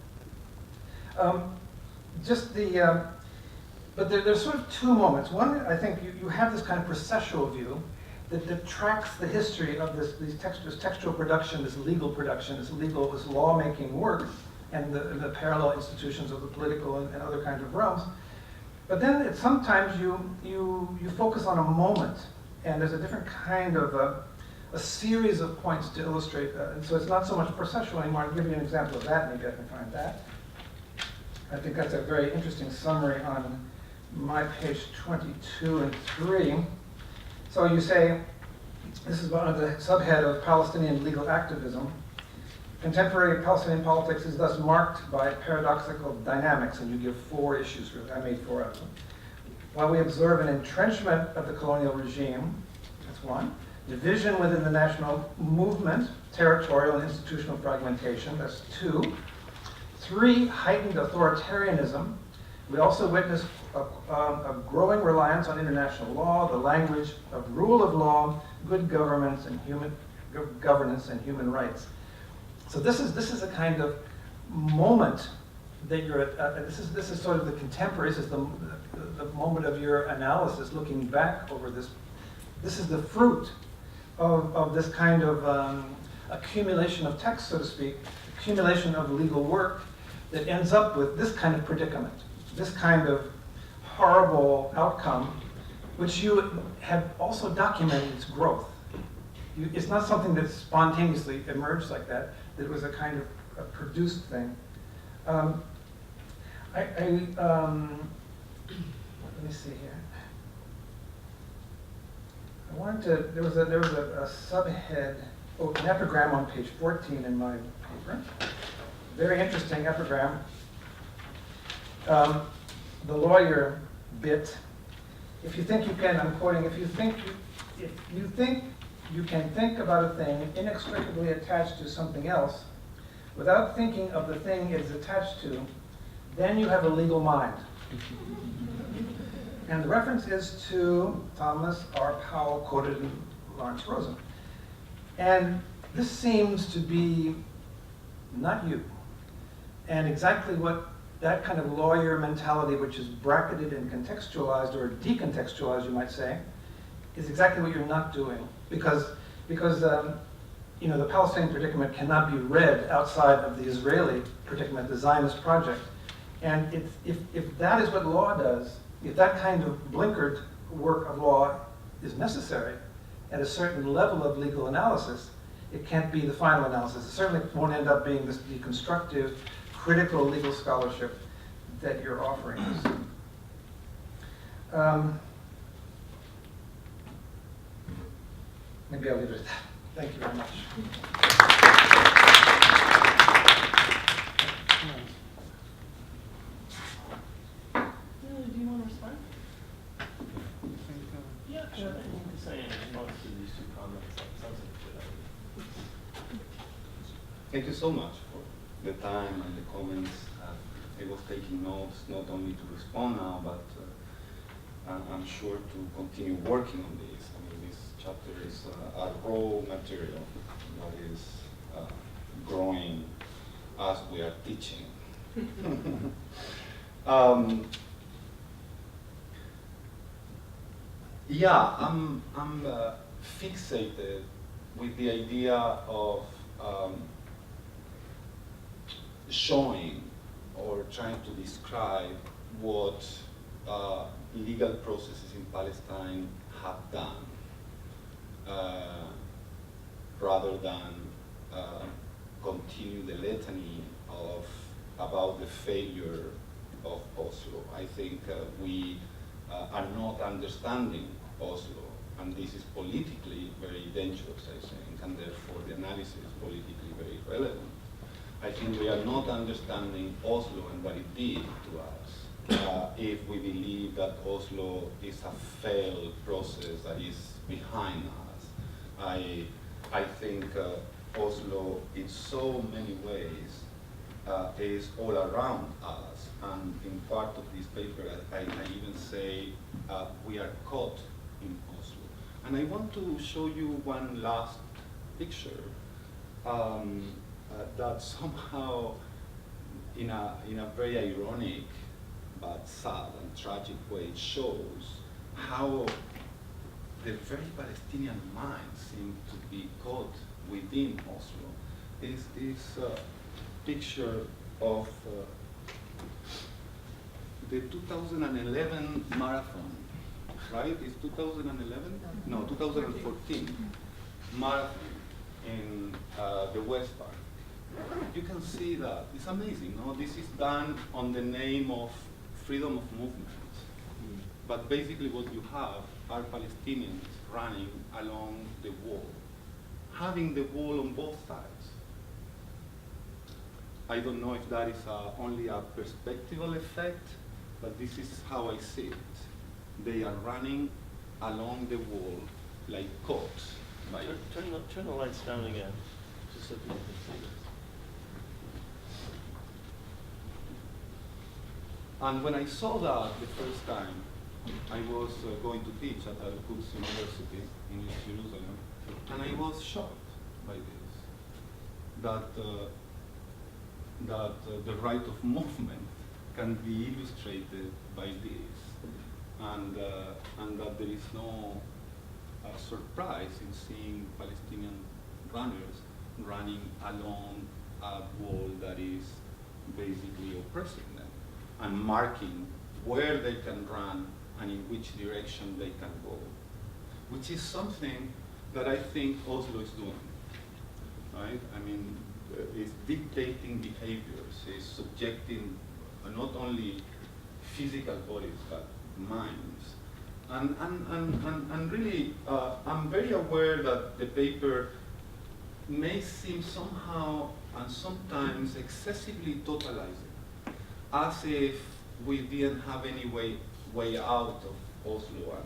Speaker 4: But there's sort of two moments. One, I think you have this kind of processual view that tracks the history of this textual production, this legal production, this lawmaking work, and the parallel institutions of the political and other kinds of realms. But then sometimes you focus on a moment, and there's a different kind of a series of points to illustrate. And so it's not so much processual anymore. I'll give you an example of that. Maybe I can find that. I think that's a very interesting summary on my page 22 and 3. So you say, this is one of the subhead of Palestinian legal activism. Contemporary Palestinian politics is thus marked by paradoxical dynamics, and you give 4 issues. I made 4 of them. While we observe an entrenchment of the colonial regime, that's 1. Division within the national movement, territorial and institutional fragmentation, that's 2. 3, heightened authoritarianism. We also witness a growing reliance on international law, the language of rule of law, good governance, and human rights. So this is a kind of moment that you're at. This is sort of the contemporary. This is the moment of your analysis, looking back over this. This is the fruit of this kind of accumulation of text, so to speak, accumulation of legal work that ends up with this kind of predicament, this kind of horrible outcome, which you have also documented its growth. It's not something that spontaneously emerged like that. It was a kind of a produced thing. Let me see here. I wanted to. There was a subhead, an epigram on page 14 in my paper. Very interesting epigram. The lawyer bit. If you think you can, I'm quoting. If you think you can think about a thing inextricably attached to something else, without thinking of the thing it is attached to, then you have a legal mind. And the reference is to Thomas R. Powell, quoted in Lawrence Rosen. And this seems to be not you. And exactly what that kind of lawyer mentality, which is bracketed and contextualized, or decontextualized, you might say, is exactly what you're not doing. Because the Palestinian predicament cannot be read outside of the Israeli predicament, the Zionist project. And if that is what law does, if that kind of blinkered work of law is necessary at a certain level of legal analysis, it can't be the final analysis. It certainly won't end up being this deconstructive, critical legal scholarship that you're offering us. Maybe I'll leave it at that. Thank you very much.
Speaker 3: Do you want to respond?
Speaker 1: Yeah, sure. Anything to say in response to these 2 comments? That sounds like a good idea.
Speaker 2: Thank you so much for the time and the comments. I was taking notes not only to respond now, but I'm sure to continue working on this. I mean, this chapter is a raw material that is growing as we are teaching. Yeah, I'm fixated with the idea of showing or trying to describe what legal processes in Palestine have done, rather than continue the litany about the failure of Oslo. I think we are not understanding Oslo, and this is politically very dangerous, I think, and therefore the analysis is politically very relevant. I think we are not understanding Oslo and what it did to us if we believe that Oslo is a failed process that is behind us. I think Oslo, in so many ways, is all around us. And in part of this paper, I even say we are caught in Oslo. And I want to show you one last picture that somehow, in a very ironic but sad and tragic way, shows how the very Palestinian mind seemed to be caught within Oslo. Is this picture of the 2011 marathon, right? It's 2011? No, 2014 marathon in the West Bank. You can see that. It's amazing, no? This is done on the name of freedom of movement. But basically what you have are Palestinians running along the wall, having the wall on both sides. I don't know if that is only a perspectival effect, but this is how I see it. They are running along the wall like caught by it.
Speaker 1: Turn the lights down again, just so people can see this.
Speaker 2: And when I saw that the first time, I was going to teach at Al-Quds University in East Jerusalem, and I was shocked by this, that the right of movement can be illustrated by this, and that there is no surprise in seeing Palestinian runners running along a wall that is basically oppressing them and marking where they can run and in which direction they can go, which is something that I think Oslo is doing, right? I mean, it's dictating behaviors, it's subjecting not only physical bodies, but minds. And really, I'm very aware that the paper may seem somehow and sometimes excessively totalizing, as if we didn't have any way out of Oslo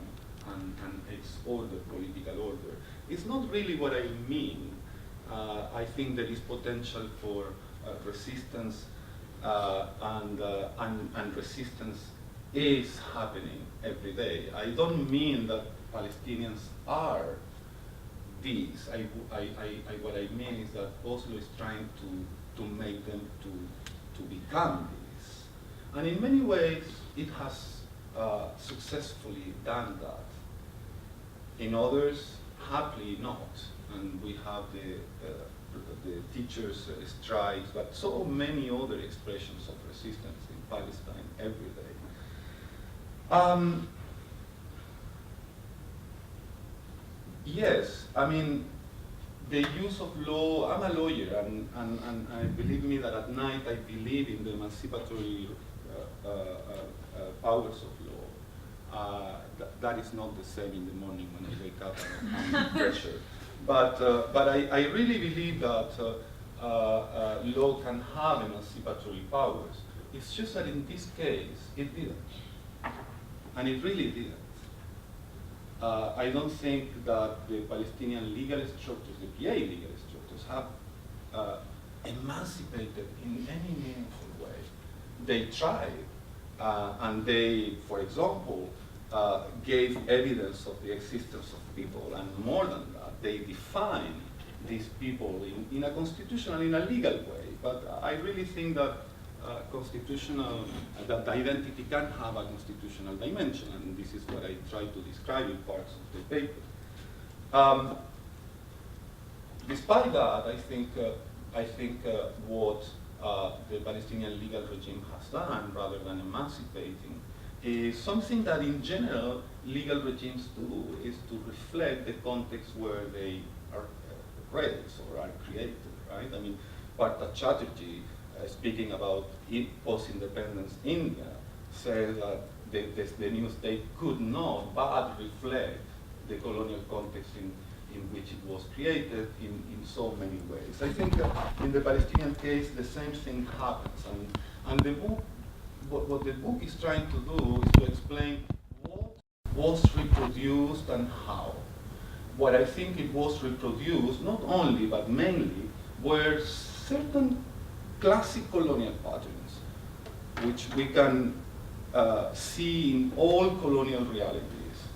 Speaker 2: and its order, political order. It's not really what I mean. I think there is potential for resistance, and resistance is happening every day. I don't mean that Palestinians are these. What I mean is that Oslo is trying to make them to become these. And in many ways, it has successfully done that. In others, happily not. And we have the teachers' strikes, but so many other expressions of resistance in Palestine every day. Yes, I mean, the use of law, I'm a lawyer, and believe me that at night I believe in the emancipatory powers of law. That is not the same in the morning when I wake up and I'm pressure. But I really believe that law can have emancipatory powers. It's just that in this case, it didn't. And it really didn't. I don't think that the Palestinian legal structures, the PA legal structures, have emancipated in any meaningful way. They tried, and they, for example, gave evidence of the existence of people, and more than that, they defined these people in a constitutional, in a legal way. But I really think that that identity can have a constitutional dimension, and this is what I try to describe in parts of the paper. Despite that, I think what the Palestinian legal regime has done, rather than emancipating, is something that in general legal regimes do, is to reflect the context where they are raised or are created, right? I mean, Partha Chatterjee, speaking about post-independence India, says that the new state could not but reflect the colonial context in which it was created in so many ways. I think in the Palestinian case, the same thing happens. And the book what the book is trying to do is to explain what was reproduced and how. What I think it was reproduced, not only but mainly, were certain classic colonial patterns, which we can see in all colonial realities.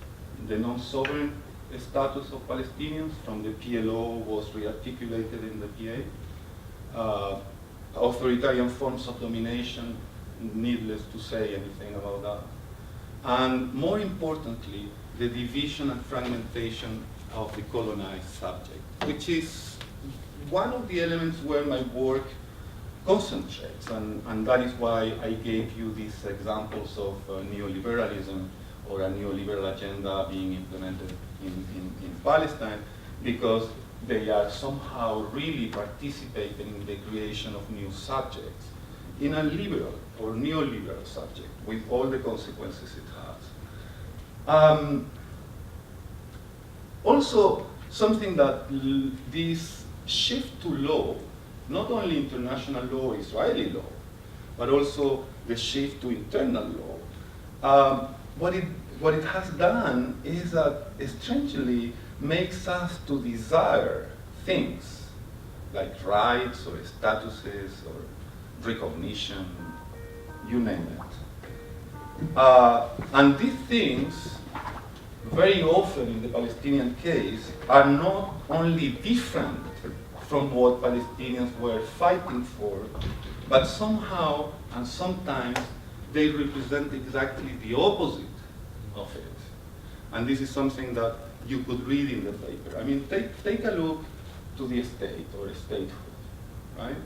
Speaker 2: The non-sovereign status of Palestinians from the PLO was rearticulated in the PA. Authoritarian forms of domination, needless to say anything about that. And more importantly, the division and fragmentation of the colonized subject, which is one of the elements where my work concentrates, and that is why I gave you these examples of neoliberalism or a neoliberal agenda being implemented in Palestine, because they are somehow really participating in the creation of new subjects in a liberal or neoliberal subject with all the consequences it has. Also, something that this shift to law, not only international law, Israeli law, but also the shift to internal law, what it has done is that strangely makes us to desire things like rights or statuses or recognition, you name it. And these things, very often in the Palestinian case, are not only different from what Palestinians were fighting for, but somehow and sometimes they represent exactly the opposite of it. And this is something that you could read in the paper. I mean, take a look to the state or statehood, right?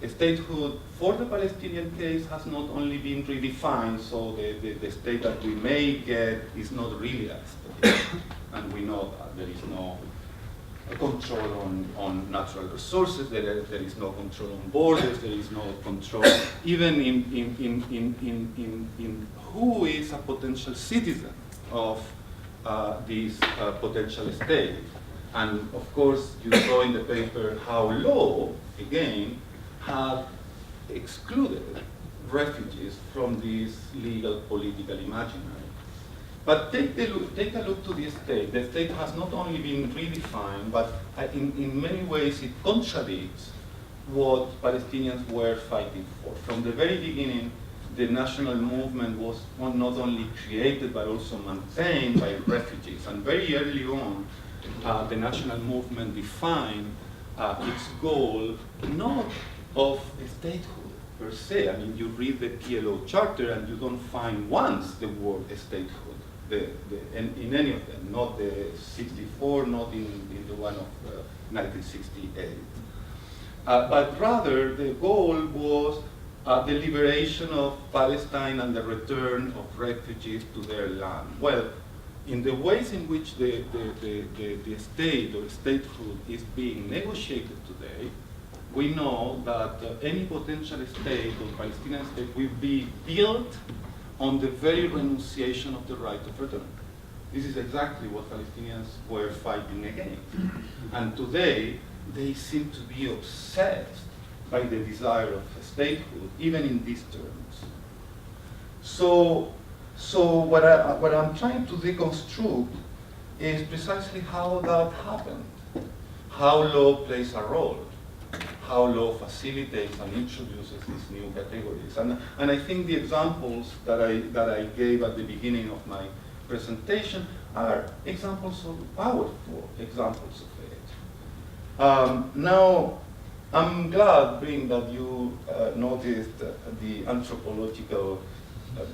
Speaker 2: Statehood for the Palestinian case has not only been redefined, so the state that we may get is not really a state. And we know that there is no control on natural resources, there is no control on borders, there is no control even in who is a potential citizen of this potential state. And of course, you saw in the paper how law, again, had excluded refugees from this legal political imaginary. But take a look to the state. The state has not only been redefined, but in many ways it contradicts what Palestinians were fighting for. From the very beginning, the national movement was not only created, but also maintained by refugees. And very early on, the national movement defined its goal not of statehood per se. I mean, you read the PLO charter and you don't find once the word statehood in any of them, not the 64, not in the one of 1968. But rather, the goal was the liberation of Palestine and the return of refugees to their land. Well, in the ways in which the state or statehood is being negotiated today, we know that any potential state or Palestinian state will be built on the very renunciation of the right of return. This is exactly what Palestinians were fighting against. And today, they seem to be obsessed by the desire of statehood, even in these terms. So what I'm trying to deconstruct is precisely how that happened, how law plays a role, how law facilitates and introduces these new categories. And I think the examples that I gave at the beginning of my presentation are examples of powerful examples of it. Now, I'm glad, Bryn, that you noticed the anthropological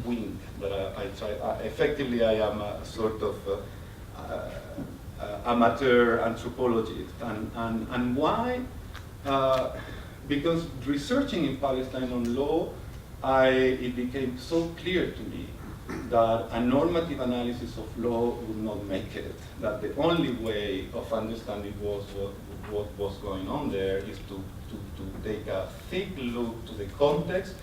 Speaker 2: wing that I try. Effectively, I am a sort of amateur anthropologist. And why? Because researching in Palestine on law, it became so clear to me that a normative analysis of law would not make it, that the only way of understanding what was going on there is to take a thick look to the context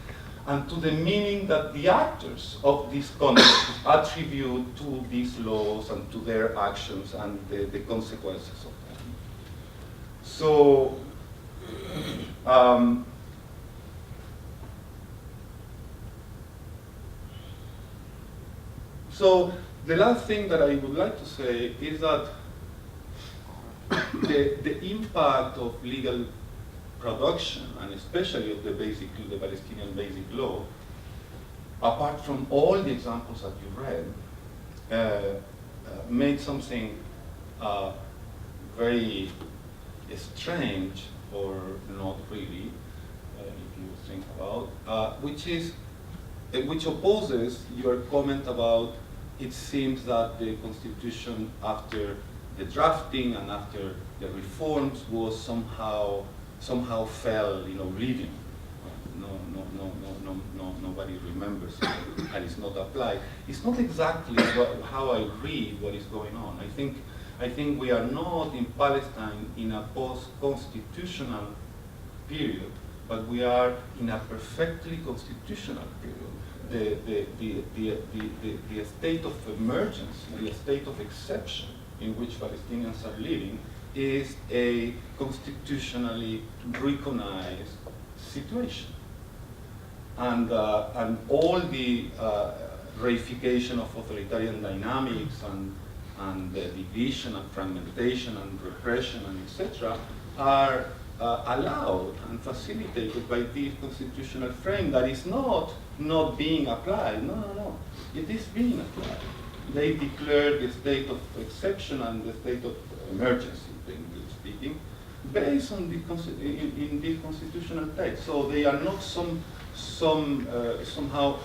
Speaker 2: and to the meaning that the actors of this context attribute to these laws and to their actions and the consequences of them. So, So the last thing that I would like to say is that the impact of legal production, and especially of the Palestinian basic law, apart from all the examples that you read, made something very strange, or not really, if you think about, which opposes your comment about it seems that the Constitution, after the drafting and after the reforms, was somehow fell, leaving. Nobody remembers it, and it's not applied. It's not exactly how I read what is going on. I think we are not in Palestine in a post-constitutional period, but we are in a perfectly constitutional period. The state of emergency, the state of exception in which Palestinians are living is a constitutionally recognized situation. And all the reification of authoritarian dynamics and the division and fragmentation and repression and etc. are allowed and facilitated by this constitutional frame that is not being applied. No. It is being applied. They declared the state of exception and the state of emergency, technically speaking, based on in the constitutional text. So they are not somehow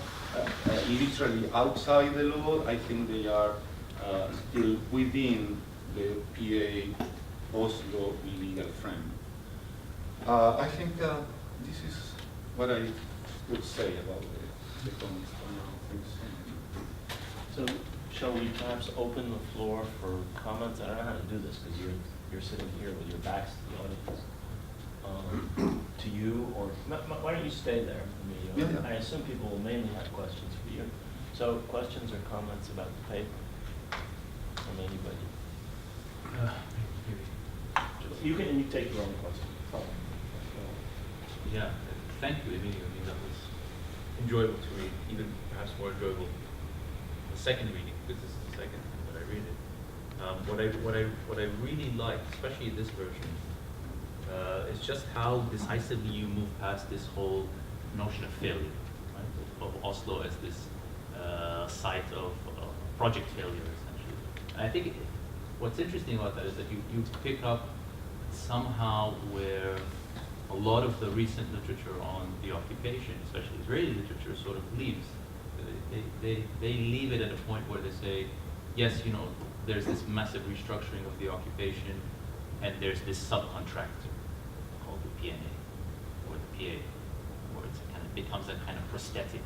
Speaker 2: literally outside the law. I think they are still within the PA post-law legal frame. I think this is what I would say about the comments for now. Thanks.
Speaker 1: So, shall we perhaps open the floor for comments? I don't know how to do this because you're sitting here with your backs to the audience. To you, or why don't you stay there?
Speaker 2: Yeah.
Speaker 1: I assume people will mainly have questions for you. So, questions or comments about the paper from anybody? You can take your own question.
Speaker 5: Yeah, thank you, Emilio. I mean, that was enjoyable to read, even perhaps more enjoyable the second reading, because this is the second time that I read it. What I really like, especially in this version, is just how decisively you move past this whole notion of failure, right? Of Oslo as this site of project failure, essentially. And I think what's interesting about that is that you pick up somehow where a lot of the recent literature on the occupation, especially Israeli literature, sort of leaves. They leave it at a point where they say, yes, there's this massive restructuring of the occupation, and there's this subcontractor called the PNA, or the PA, where it becomes a kind of prosthetic.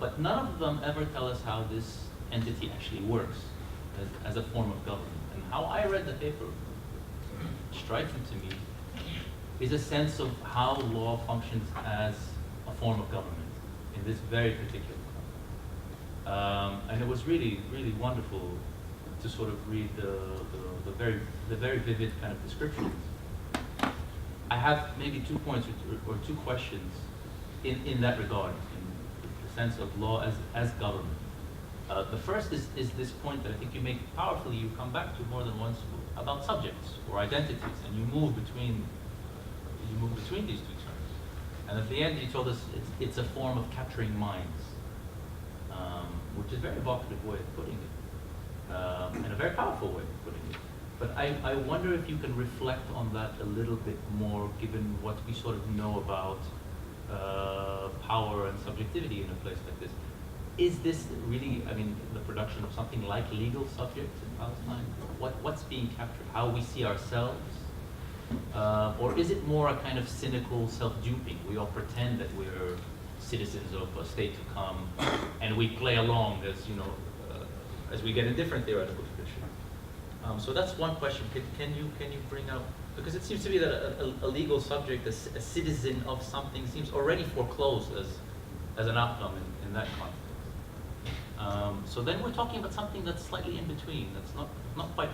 Speaker 5: But none of them ever tell us how this entity actually works as a form of government. And how I read the paper, striking to me, is a sense of how law functions as a form of government in this very particular context. And it was really, really wonderful to sort of read the very vivid kind of descriptions. I have maybe 2 points or 2 questions in that regard, in the sense of law as government. The first is this point that I think you make powerfully, you come back to more than once, about subjects or identities, and you move between these 2 terms. And at the end you told us it's a form of capturing minds, which is a very evocative way of putting it, and a very powerful way of putting it. But I wonder if you can reflect on that a little bit more, given what we sort of know about power and subjectivity in a place like this. Is this really, the production of something like legal subjects in Palestine? What's being captured? How we see ourselves? Or is it more a kind of cynical self-duping? We all pretend that we're citizens of a state to come, and we play along as we get in different theoretical traditions. So that's one question. Can you bring up, because it seems to me that a legal subject, a citizen of something, seems already foreclosed as an outcome in that context. So then we're talking about something that's slightly in between. That's not quite,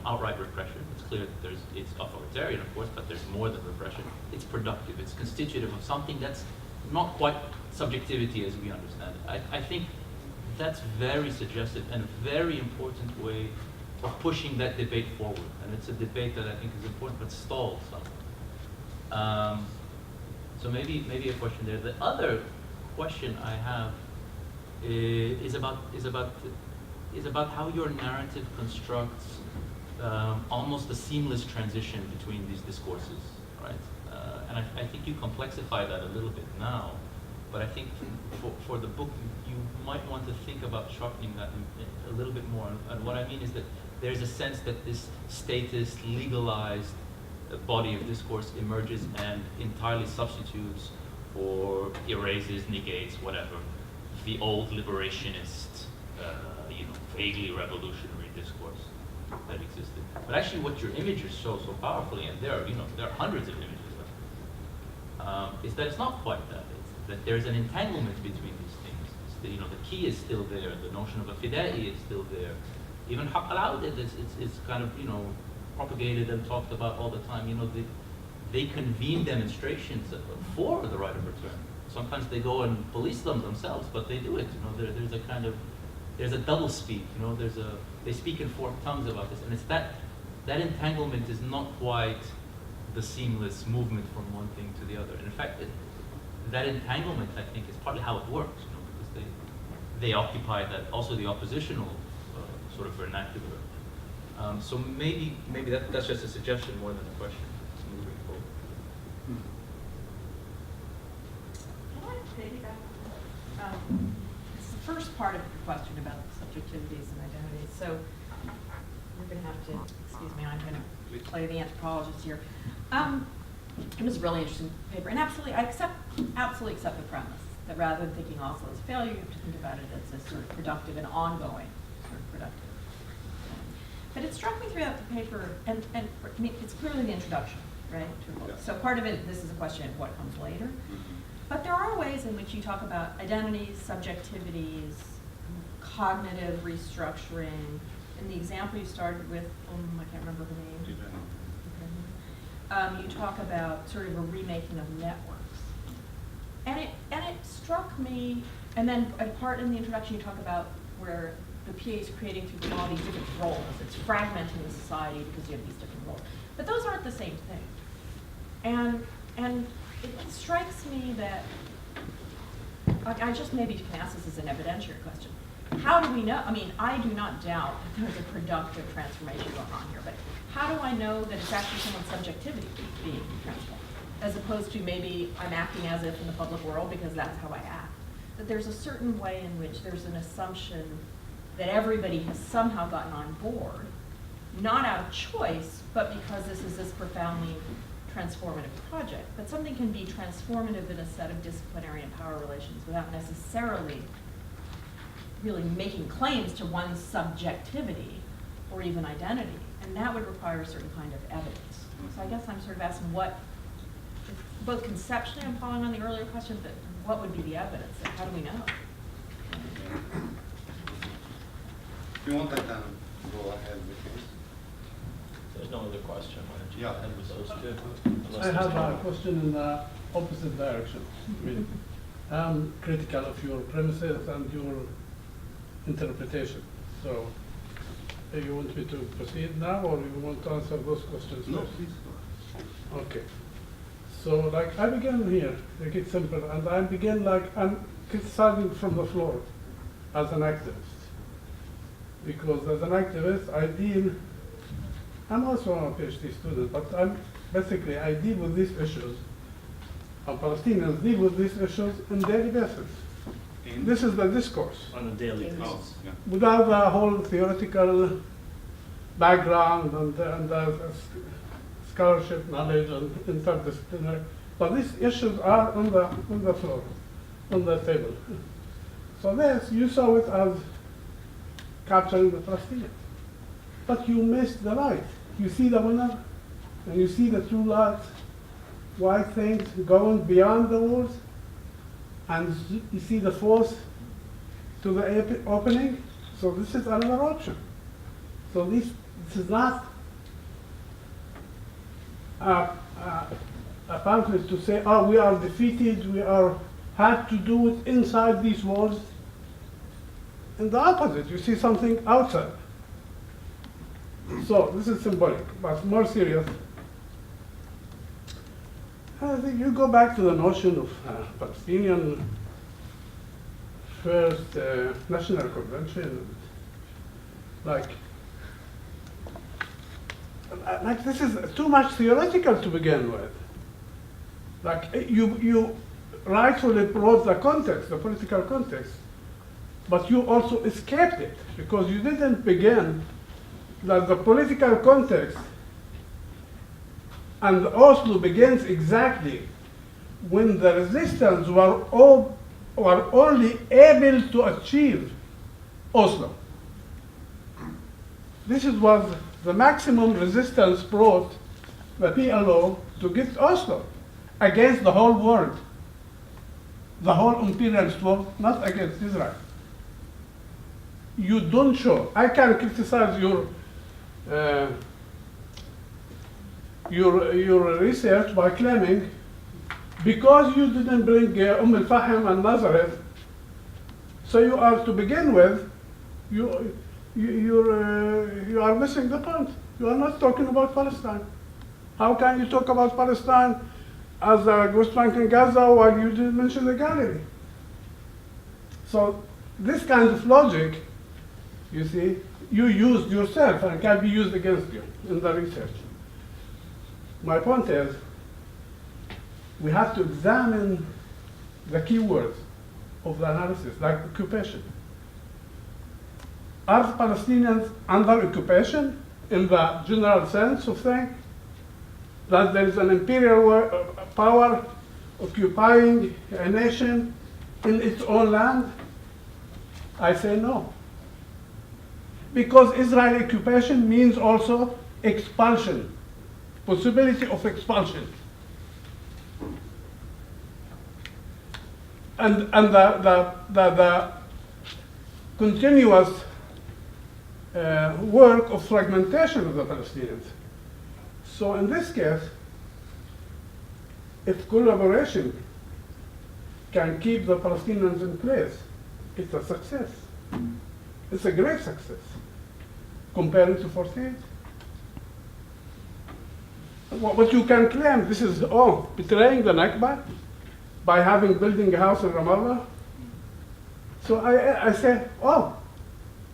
Speaker 5: outright repression. It's clear that it's authoritarian, of course, but there's more than repression. It's productive. It's constitutive of something that's not quite subjectivity as we understand it. I think that's very suggestive and a very important way of pushing that debate forward. And it's a debate that I think is important, but stalled somewhat. So maybe a question there. The other question I have is about how your narrative constructs almost a seamless transition between these discourses, right? And I think you complexify that a little bit now, but I think for the book, you might want to think about sharpening that a little bit more. And what I mean is that there's a sense that this statist, legalized body of discourse emerges and entirely substitutes or erases, negates, whatever, the old liberationist, vaguely revolutionary discourse that existed. But actually what your images show so powerfully, and there are hundreds of images of it, is that it's not quite that. It's that there's an entanglement between these things. The key is still there. The notion of a fidei is still there. Even haqq al-awd is kind of, propagated and talked about all the time. They convene demonstrations for the right of return. Sometimes they go and police them themselves, but they do it. There's a double speak. They speak in forked tongues about this, and it's that entanglement is not quite the seamless movement from one thing to the other. And in fact, that entanglement, I think, is partly how it works, because they occupy that, also the oppositional sort of vernacular. So maybe that's just a suggestion more than a question moving forward.
Speaker 6: Can I piggyback on that? It's the first part of your question about subjectivities and identities. So you're going to have to, excuse me, I'm going to play the anthropologist here. It was a really interesting paper, and absolutely accept the premise that rather than thinking Oslo as failure, you have to think about it as a sort of productive and ongoing sort of productive. But it struck me throughout the paper, and I mean, it's clearly the introduction, right, to a book.
Speaker 2: Yeah.
Speaker 6: So part of it, this is a question of what comes later. But there are ways in which you talk about identities, subjectivities, cognitive restructuring. In the example you started with, I can't remember her name. You talk about sort of a remaking of networks. And it struck me, and then a part in the introduction you talk about where the PA is creating through all these different roles. It's fragmenting the society because you have these different roles. But those aren't the same thing. And it strikes me that, I just maybe can ask this as an evidentiary question. How do we know? I mean, I do not doubt that there's a productive transformation going on here, but how do I know that it's actually someone's subjectivity being transformed? As opposed to maybe I'm acting as if in the public world because that's how I act. That there's a certain way in which there's an assumption that everybody has somehow gotten on board, not out of choice, but because this is this profoundly transformative project. But something can be transformative in a set of disciplinary and power relations without necessarily really making claims to one's subjectivity or even identity. And that would require a certain kind of evidence. So I guess I'm sort of asking both conceptually I'm following on the earlier question, but what would be the evidence? And how do we know?
Speaker 2: If you want, I can go ahead with this.
Speaker 1: There's no other question. Why don't you
Speaker 2: Yeah.
Speaker 1: go ahead with those two? Unless
Speaker 7: I
Speaker 1: there's
Speaker 7: have a
Speaker 1: more.
Speaker 7: question in the opposite direction. I mean, I'm critical of your premises and your interpretation. So, do you want me to proceed now, or you want to answer those questions
Speaker 2: No,
Speaker 7: first?
Speaker 2: please go.
Speaker 7: Okay. So, I begin here, make it simple, and I begin I'm criticizing from the floor as an activist. Because as an activist, I'm also a PhD student, but I deal with these issues, and Palestinians deal with these issues on a daily basis. This is the discourse,
Speaker 1: On a daily
Speaker 2: Oh,
Speaker 1: basis.
Speaker 2: yeah.
Speaker 7: without the whole theoretical background and the scholarship knowledge and interdisciplinary. But these issues are on the floor, on the table. So this, you saw it as capturing the Palestinians. But you missed the light. You see the winner, and you see the two lights, white things going beyond the walls, and you see the force to the opening. So this is another option. So this is not a pamphlet to say, oh, we are defeated, have to do it inside these walls. in the opposite, you see something outside. So this is symbolic, but more serious. I think you go back to the notion of Palestinian first national convention, like this is too much theoretical to begin with. Like you rightfully brought the context, the political context, but you also escaped it because you didn't begin that the political context and Oslo begins exactly when the resistance were only able to achieve Oslo. This was the maximum resistance brought the PLO to get Oslo against the whole world, the whole imperialist world, not against Israel. You don't show. I can criticize your research by claiming because you didn't bring al-Fahim and Nazareth, so you are to begin with, you are missing the point. You are not talking about Palestine. How can you talk about Palestine as a West Bank and Gaza while you didn't mention the Galilee? So this kind of logic, you see, you used yourself and can be used against you in the research. My point is, we have to examine the keywords of the analysis, like occupation. Are the Palestinians under occupation in the general sense of things? That there is an imperial power occupying a nation in its own land? I say no. Because Israeli occupation means also expulsion, possibility of expulsion. And the continuous work of fragmentation of the Palestinians. So in this case, if collaboration can keep the Palestinians in place, it's a success. It's a great success compared to 48. What you can claim, this is, betraying the Nakba by building a house in Ramallah. So I say,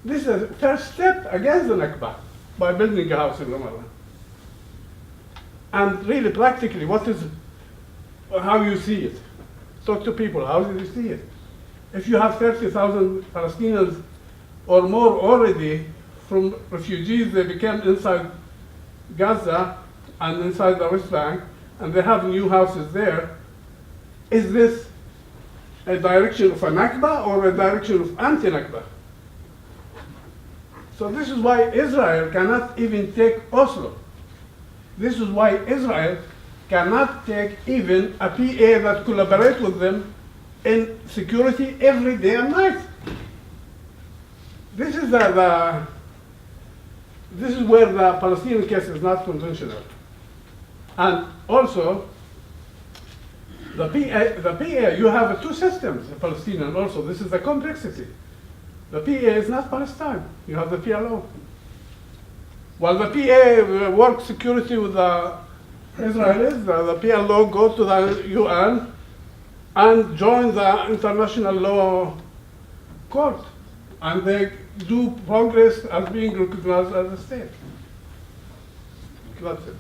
Speaker 7: this is a first step against the Nakba by building a house in Ramallah. And really practically, how you see it. Talk to people, how do you see it? If you have 30,000 Palestinians or more already from refugees, they became inside Gaza and inside the West Bank, and they have new houses there. Is this a direction of a Nakba or a direction of anti-Nakba? So this is why Israel cannot even take Oslo. This is why Israel cannot take even a PA that collaborates with them in security every day and night. This is this is where the Palestinian case is not conventional. And also, the PA, you have two systems, the Palestinian also. This is the complexity. The PA is not Palestine. You have the PLO. While the PA works security with the Israelis, the PLO go to the UN and join the international law court. And they do progress as being recognized as a state. That's it.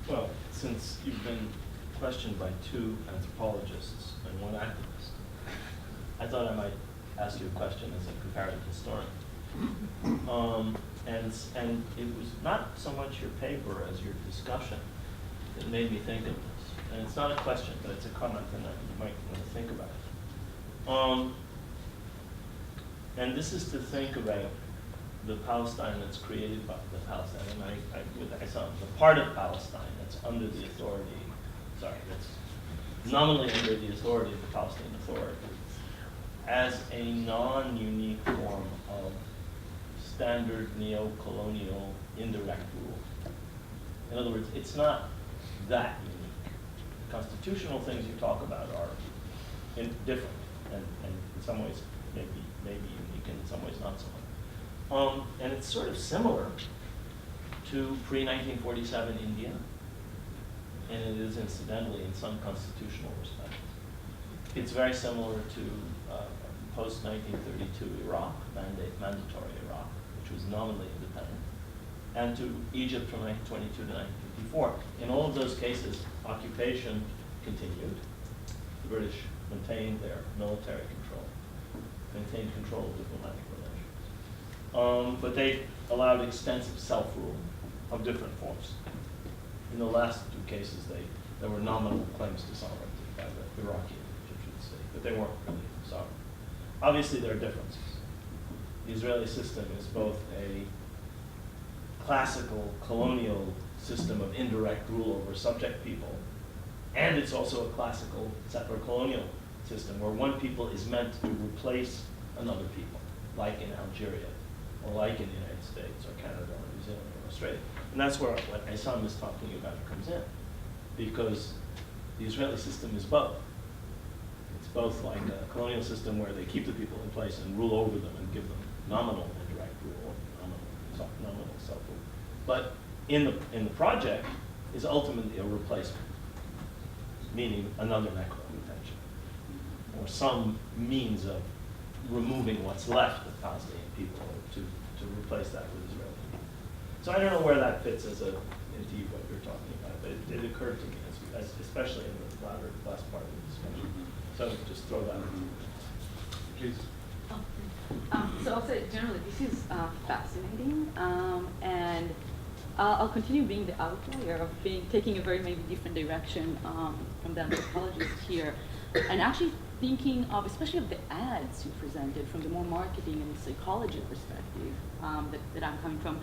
Speaker 1: Well, since you've been questioned by two anthropologists and one activist, I thought I might ask you a question as a comparative historian. And it was not so much your paper as your discussion that made me think of this. And it's not a question, but it's a comment, and you might want to think about it. And this is to think about the Palestine that's created by the Palestine, and I saw the part of Palestine that's under the authority, that's nominally under the authority of the Palestinian Authority, as a non-unique form of standard neo-colonial indirect rule. In other words, it's not that unique. The constitutional things you talk about are different and in some ways maybe unique, and in some ways not so much. And it's sort of similar to pre-1947 India, and it is incidentally in some constitutional respects. It's very similar to post-1932 Iraq, mandatory Iraq, which was nominally independent, and to Egypt from 1922 to 1954. In all of those cases, occupation continued. The British maintained their military control, maintained control of diplomatic relations. But they allowed extensive self-rule of different forms. In the last two cases, there were nominal claims to sovereignty by the Iraqi and Egyptian state, but they weren't really sovereign. Obviously, there are differences. The Israeli system is both a classical colonial system of indirect rule over subject people, and it's also a classical settler colonial system where one people is meant to replace another people, like in Algeria, or like in the United States, or Canada, or New Zealand, or Australia. And that's where what Isam is talking about comes in, because the Israeli system is both. It's both like a colonial system where they keep the people in place and rule over them and give them nominal indirect rule, or nominal self-rule. But in the project is ultimately a replacement, meaning another necro-retention, or some means of removing what's left of Palestinian people to replace that with Israeli people. So I don't know where that fits as indeed what you're talking about, but it occurred to me, especially in the last part of the discussion. So just throw that in. Please.
Speaker 8: So I'll say generally this is fascinating, and I'll continue being the outlier of taking a very maybe different direction from the anthropologist here, and actually thinking of, especially of the ads you presented from the more marketing and psychology perspective that I'm coming from.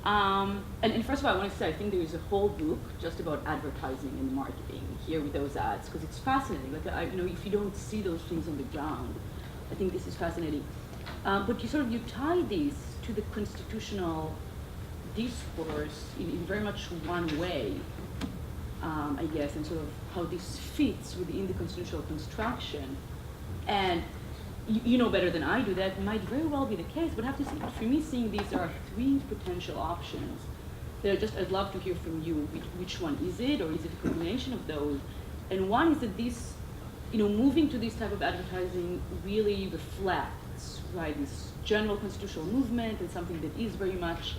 Speaker 8: And first of all, I want to say I think there is a whole book just about advertising and marketing here with those ads, because it's fascinating. Like if you don't see those things on the ground, I think this is fascinating. But you tie these to the constitutional discourse in very much one way, I guess, and sort of how this fits within the constitutional construction. And you know better than I do, that might very well be the case, but I have to say, for me, seeing these, there are three potential options. I'd love to hear from you, which one is it, or is it a combination of those? And one is that this, moving to this type of advertising really reflects, right, this general constitutional movement and something that is very much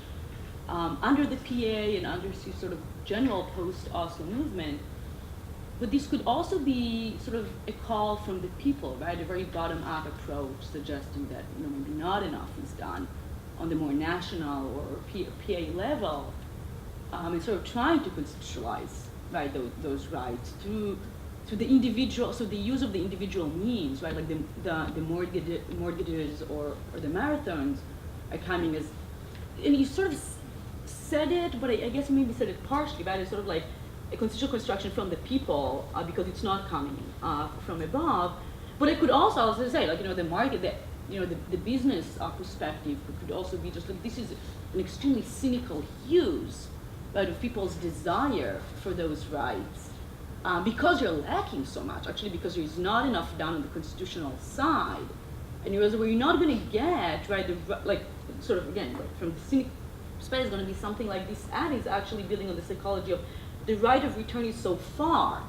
Speaker 8: under the PA and under this sort of general post-Oslo movement. But this could also be sort of a call from the people, right? A very bottom-up approach, suggesting that maybe not enough is done on the more national or PA level, and sort of trying to constitutionalize, right, those rights to the individual. So the use of the individual means, right, like the mortgages or the marathons are coming as, and you sort of said it, but I guess maybe said it partially, right? It's sort of like a constitutional construction from the people because it's not coming from above. But it could also say, like, the market, the business perspective could also be just like, this is an extremely cynical use, right, of people's desire for those rights because you're lacking so much, actually, because there's not enough done on the constitutional side. And you're not going to get, right, sort of, again, like from the cynic perspective, is going to be something like this ad is actually building on the psychology of the right of return is so far,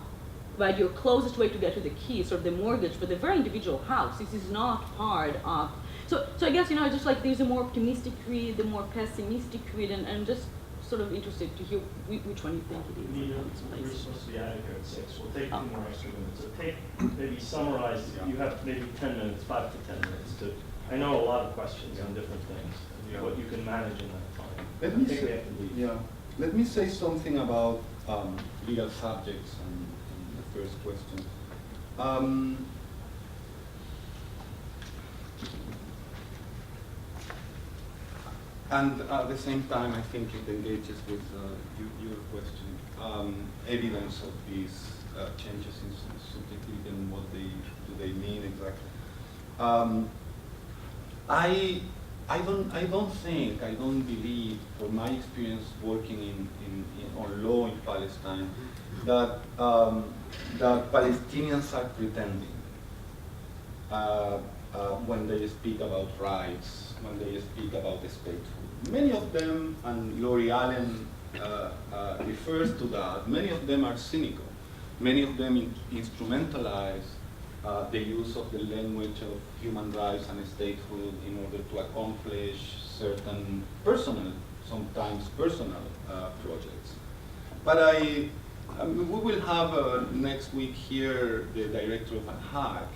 Speaker 8: right? Your closest way to get to the key is sort of the mortgage for the very individual house. This is not part of. So I guess just like there's a more optimistic read, the more pessimistic read, and I'm just sort of interested to hear which one you think it is.
Speaker 1: Nina, we're supposed to be out of here at 6. We'll take 2 more extra minutes. So maybe summarize. You have maybe 10 minutes, 5 to 10 minutes to. I know a lot of questions on different things. What you can manage in that time.
Speaker 2: Let me say something about legal subjects and the first question. And at the same time, I think it engages with your question. Evidence of these changes in subjectivity and what do they mean exactly. I don't believe, from my experience working on law in Palestine, that Palestinians are pretending. when they speak about rights, when they speak about statehood. Many of them, and Lori Allen refers to that, many of them are cynical. Many of them instrumentalize the use of the language of human rights and statehood in order to accomplish certain personal, sometimes personal projects. But we will have next week here the director of ANHAC.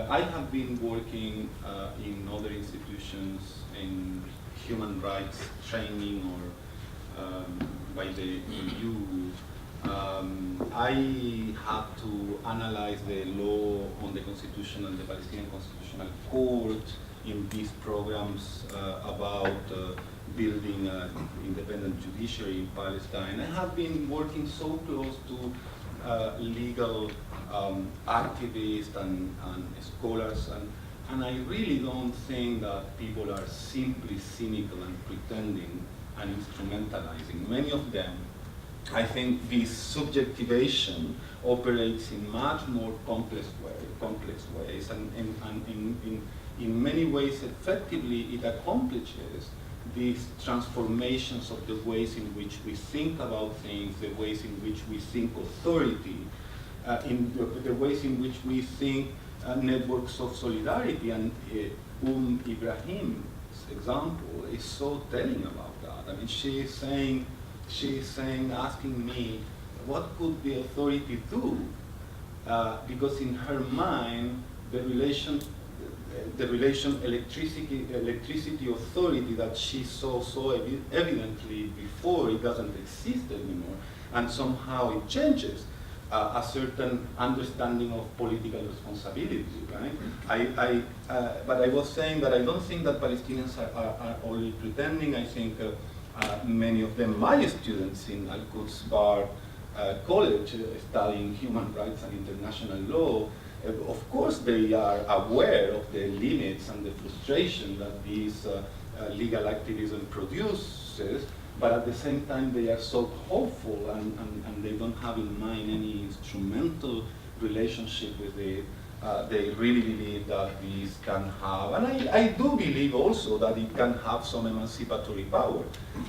Speaker 2: I have been working in other institutions in human rights training or by the EU. I had to analyze the law on the Constitutional, the Palestinian Constitutional Court in these programs about building an independent judiciary in Palestine. I have been working so close to legal activists and scholars, and I really don't think that people are simply cynical and pretending and instrumentalizing. Many of them, I think this subjectivation operates in much more complex ways, and in many ways effectively it accomplishes these transformations of the ways in which we think about things, the ways in which we think authority, in the ways in which we think networks of solidarity. And Ibrahim's example is so telling about that. I mean, she is saying, asking me, what could the authority do? Because in her mind, the relation electricity authority that she saw so evidently before, it doesn't exist anymore, and somehow it changes a certain understanding of political responsibility, right? But I was saying that I don't think that Palestinians are only pretending. I think many of them, my students in Al-Quds Bar College studying human rights and international law, of course they are aware of the limits and the frustration that this legal activism produces, but at the same time they are so hopeful and they don't have in mind any instrumental relationship with it. They really believe that this can have, and I do believe also that it can have some emancipatory power.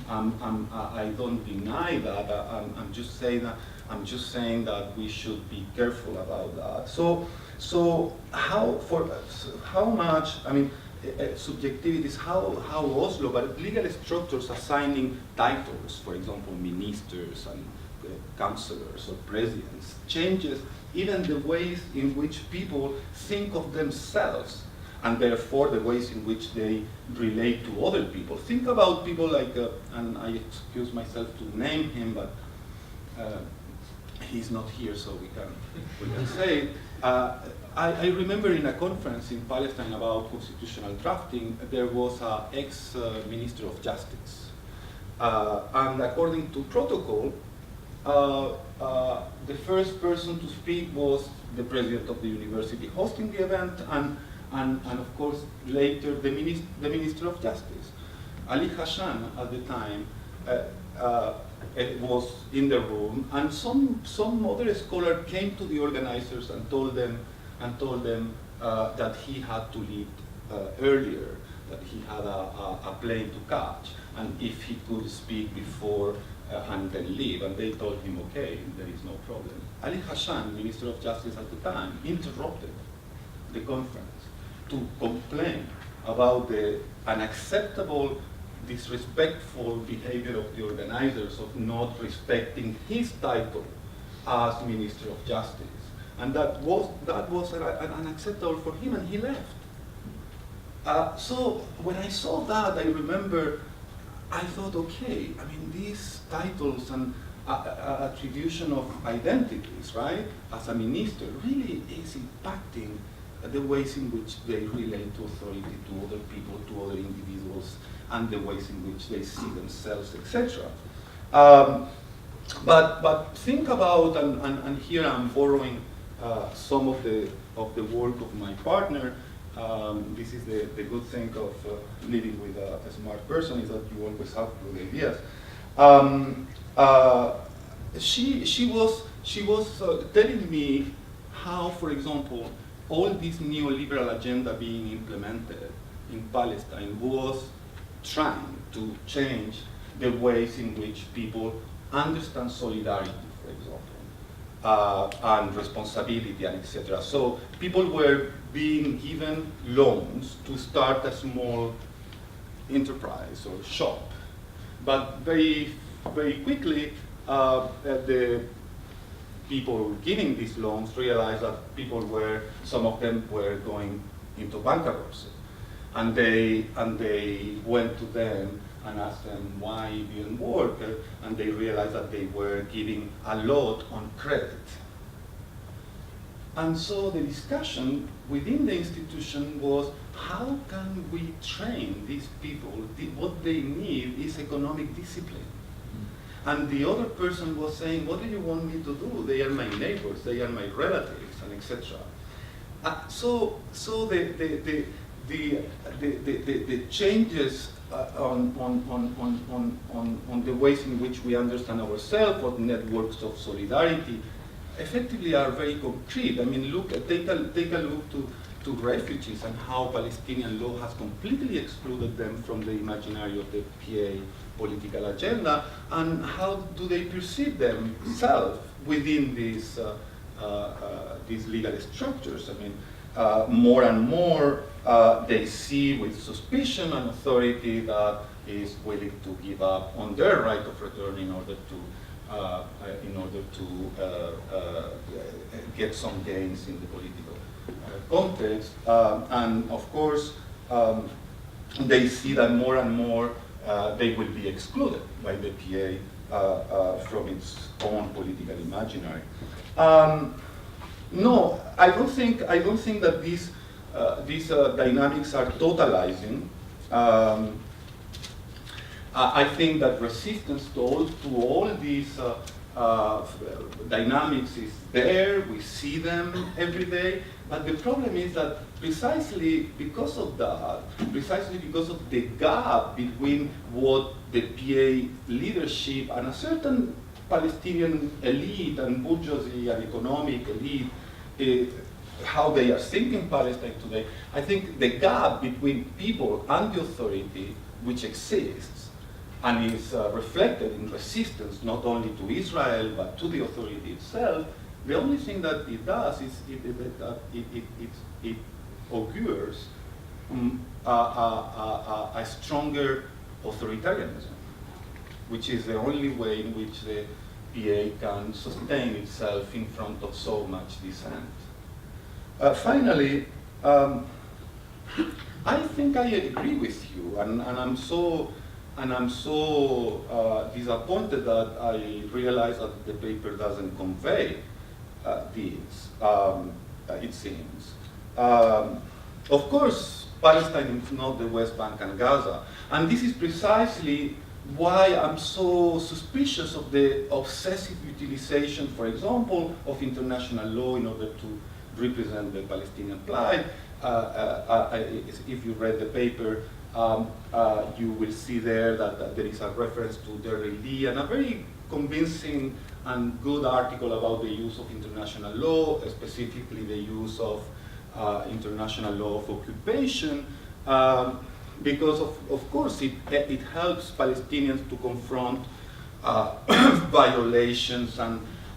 Speaker 2: I don't deny that. I'm just saying that we should be careful about that. So how much? I mean, subjectivity is how Oslo, but legal structures assigning titles, for example, ministers and councillors or presidents, changes even the ways in which people think of themselves, and therefore the ways in which they relate to other people. Think about people like, and I excuse myself to name him, but he's not here, so we can say it. I remember in a conference in Palestine about constitutional drafting, there was an ex-minister of justice. And according to protocol, the first person to speak was the president of the university hosting the event, and of course later the minister of justice. Ali Hassan at the time was in the room, and some other scholar came to the organizers and told them that he had to leave earlier, that he had a plane to catch, and if he could speak before and then leave, and they told him, okay, there is no problem. Ali Hassan, Minister of Justice at the time, interrupted the conference to complain about the unacceptable, disrespectful behavior of the organizers of not respecting his title as Minister of Justice. And that was unacceptable for him, and he left. So when I saw that, I remember, I thought, okay, I mean, these titles and attribution of identities, right, as a minister, really is impacting the ways in which they relate to authority, to other people, to other individuals, and the ways in which they see themselves, etc. But think about, and here I'm borrowing some of the work of my partner. This is the good thing of living with a smart person, is that you always have good ideas. She was telling me how, for example, all this neoliberal agenda being implemented in Palestine was trying to change the ways in which people understand solidarity, for example, and responsibility, and etc. So people were being given loans to start a small enterprise or shop, but very, very quickly, the people giving these loans realized that some of them were going into bankruptcy. And they went to them and asked them why it didn't work, and they realized that they were giving a lot on credit. And so the discussion within the institution was, how can we train these people? What they need is economic discipline. And the other person was saying, what do you want me to do? They are my neighbors, they are my relatives, and etc. So the changes on the ways in which we understand ourselves, or networks of solidarity, effectively are very concrete. I mean, take a look to refugees and how Palestinian law has completely excluded them from the imaginary of the PA political agenda, and how do they perceive themselves within these legal structures. I mean, more and more they see with suspicion an authority that is willing to give up on their right of return in order to get some gains in the political context. And of course, they see that more and more they will be excluded by the PA from its own political imaginary. No, I don't think that these dynamics are totalizing. I think that resistance to all these dynamics is there. We see them every day. But the problem is that precisely because of that, precisely because of the gap between what the PA leadership and a certain Palestinian elite and bourgeoisie and economic elite, how they are thinking Palestine today, I think the gap between people and the authority, which exists and is reflected in resistance not only to Israel but to the authority itself, the only thing that it does is it augurs a stronger authoritarianism, which is the only way in which the PA can sustain itself in front of so much dissent. Finally, I think I agree with you, and I'm so disappointed that I realize that the paper doesn't convey these, it seems. Of course, Palestine is not the West Bank and Gaza, and this is precisely why I'm so suspicious of the obsessive utilization, for example, of international law in order to represent the Palestinian plight. If you read the paper, you will see there that there is a reference to Derrida and a very convincing and good article about the use of international law, specifically the use of international law of occupation, because of course it helps Palestinians to confront violations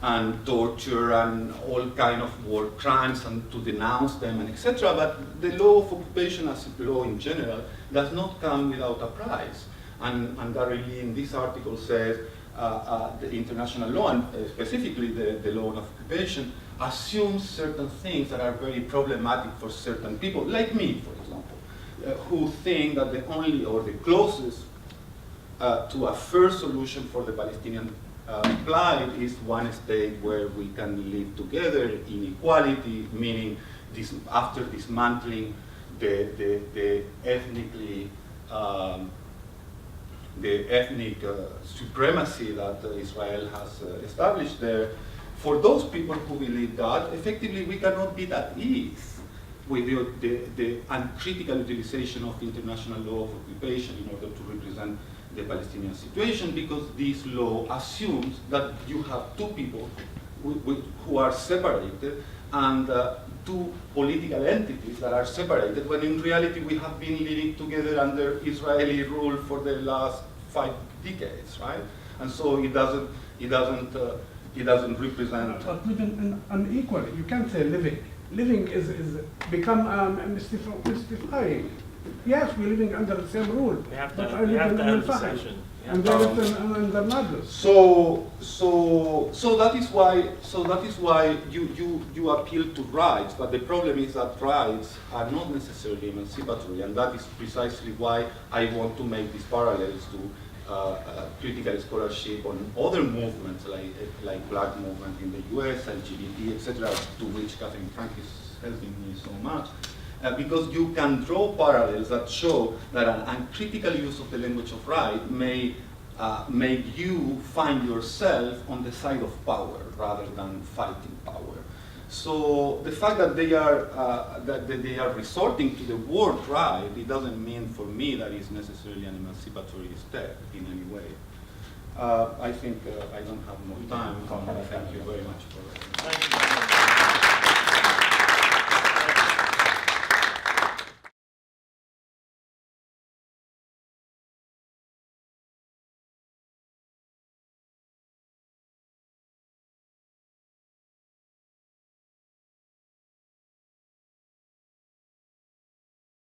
Speaker 2: and torture and all kind of war crimes and to denounce them and etc. But the law of occupation as a law in general does not come without a price. And Darrelly in this article says the international law, and specifically the law of occupation, assumes certain things that are very problematic for certain people, like me, for example, who think that the only or the closest to a fair solution for the Palestinian plight is one state where we can live together in equality, meaning after dismantling the ethnic supremacy that Israel has established there. For those people who believe that, effectively we cannot be at ease with the uncritical utilization of international law of occupation in order to represent the Palestinian situation, because this law assumes that you have two people who are separated, and two political entities that are separated, when in reality we have been living together under Israeli rule for the last 5 decades, right? And so it doesn't represent.
Speaker 7: But living unequally, you can't say living. Living is become mystifying. Yes, we're living under the same rule.
Speaker 9: We have
Speaker 7: but
Speaker 9: to,
Speaker 7: I
Speaker 9: we
Speaker 7: live
Speaker 9: have
Speaker 7: in
Speaker 9: to end the
Speaker 7: Al-Fahd,
Speaker 9: session.
Speaker 7: and they live in the Nablus.
Speaker 2: So that is why you appeal to rights, but the problem is that rights are not necessarily emancipatory, and that is precisely why I want to make these parallels to critical scholarship on other movements like Black movement in the US, LGBT, etc., to which Catherine Frankie is helping me so much. Because you can draw parallels that show that an uncritical use of the language of right may make you find yourself on the side of power rather than fighting power. So the fact that they are resorting to the word right, it doesn't mean for me that it's necessarily an emancipatory step in any way. I think I don't have more time. Thank you very much for
Speaker 1: Thank you.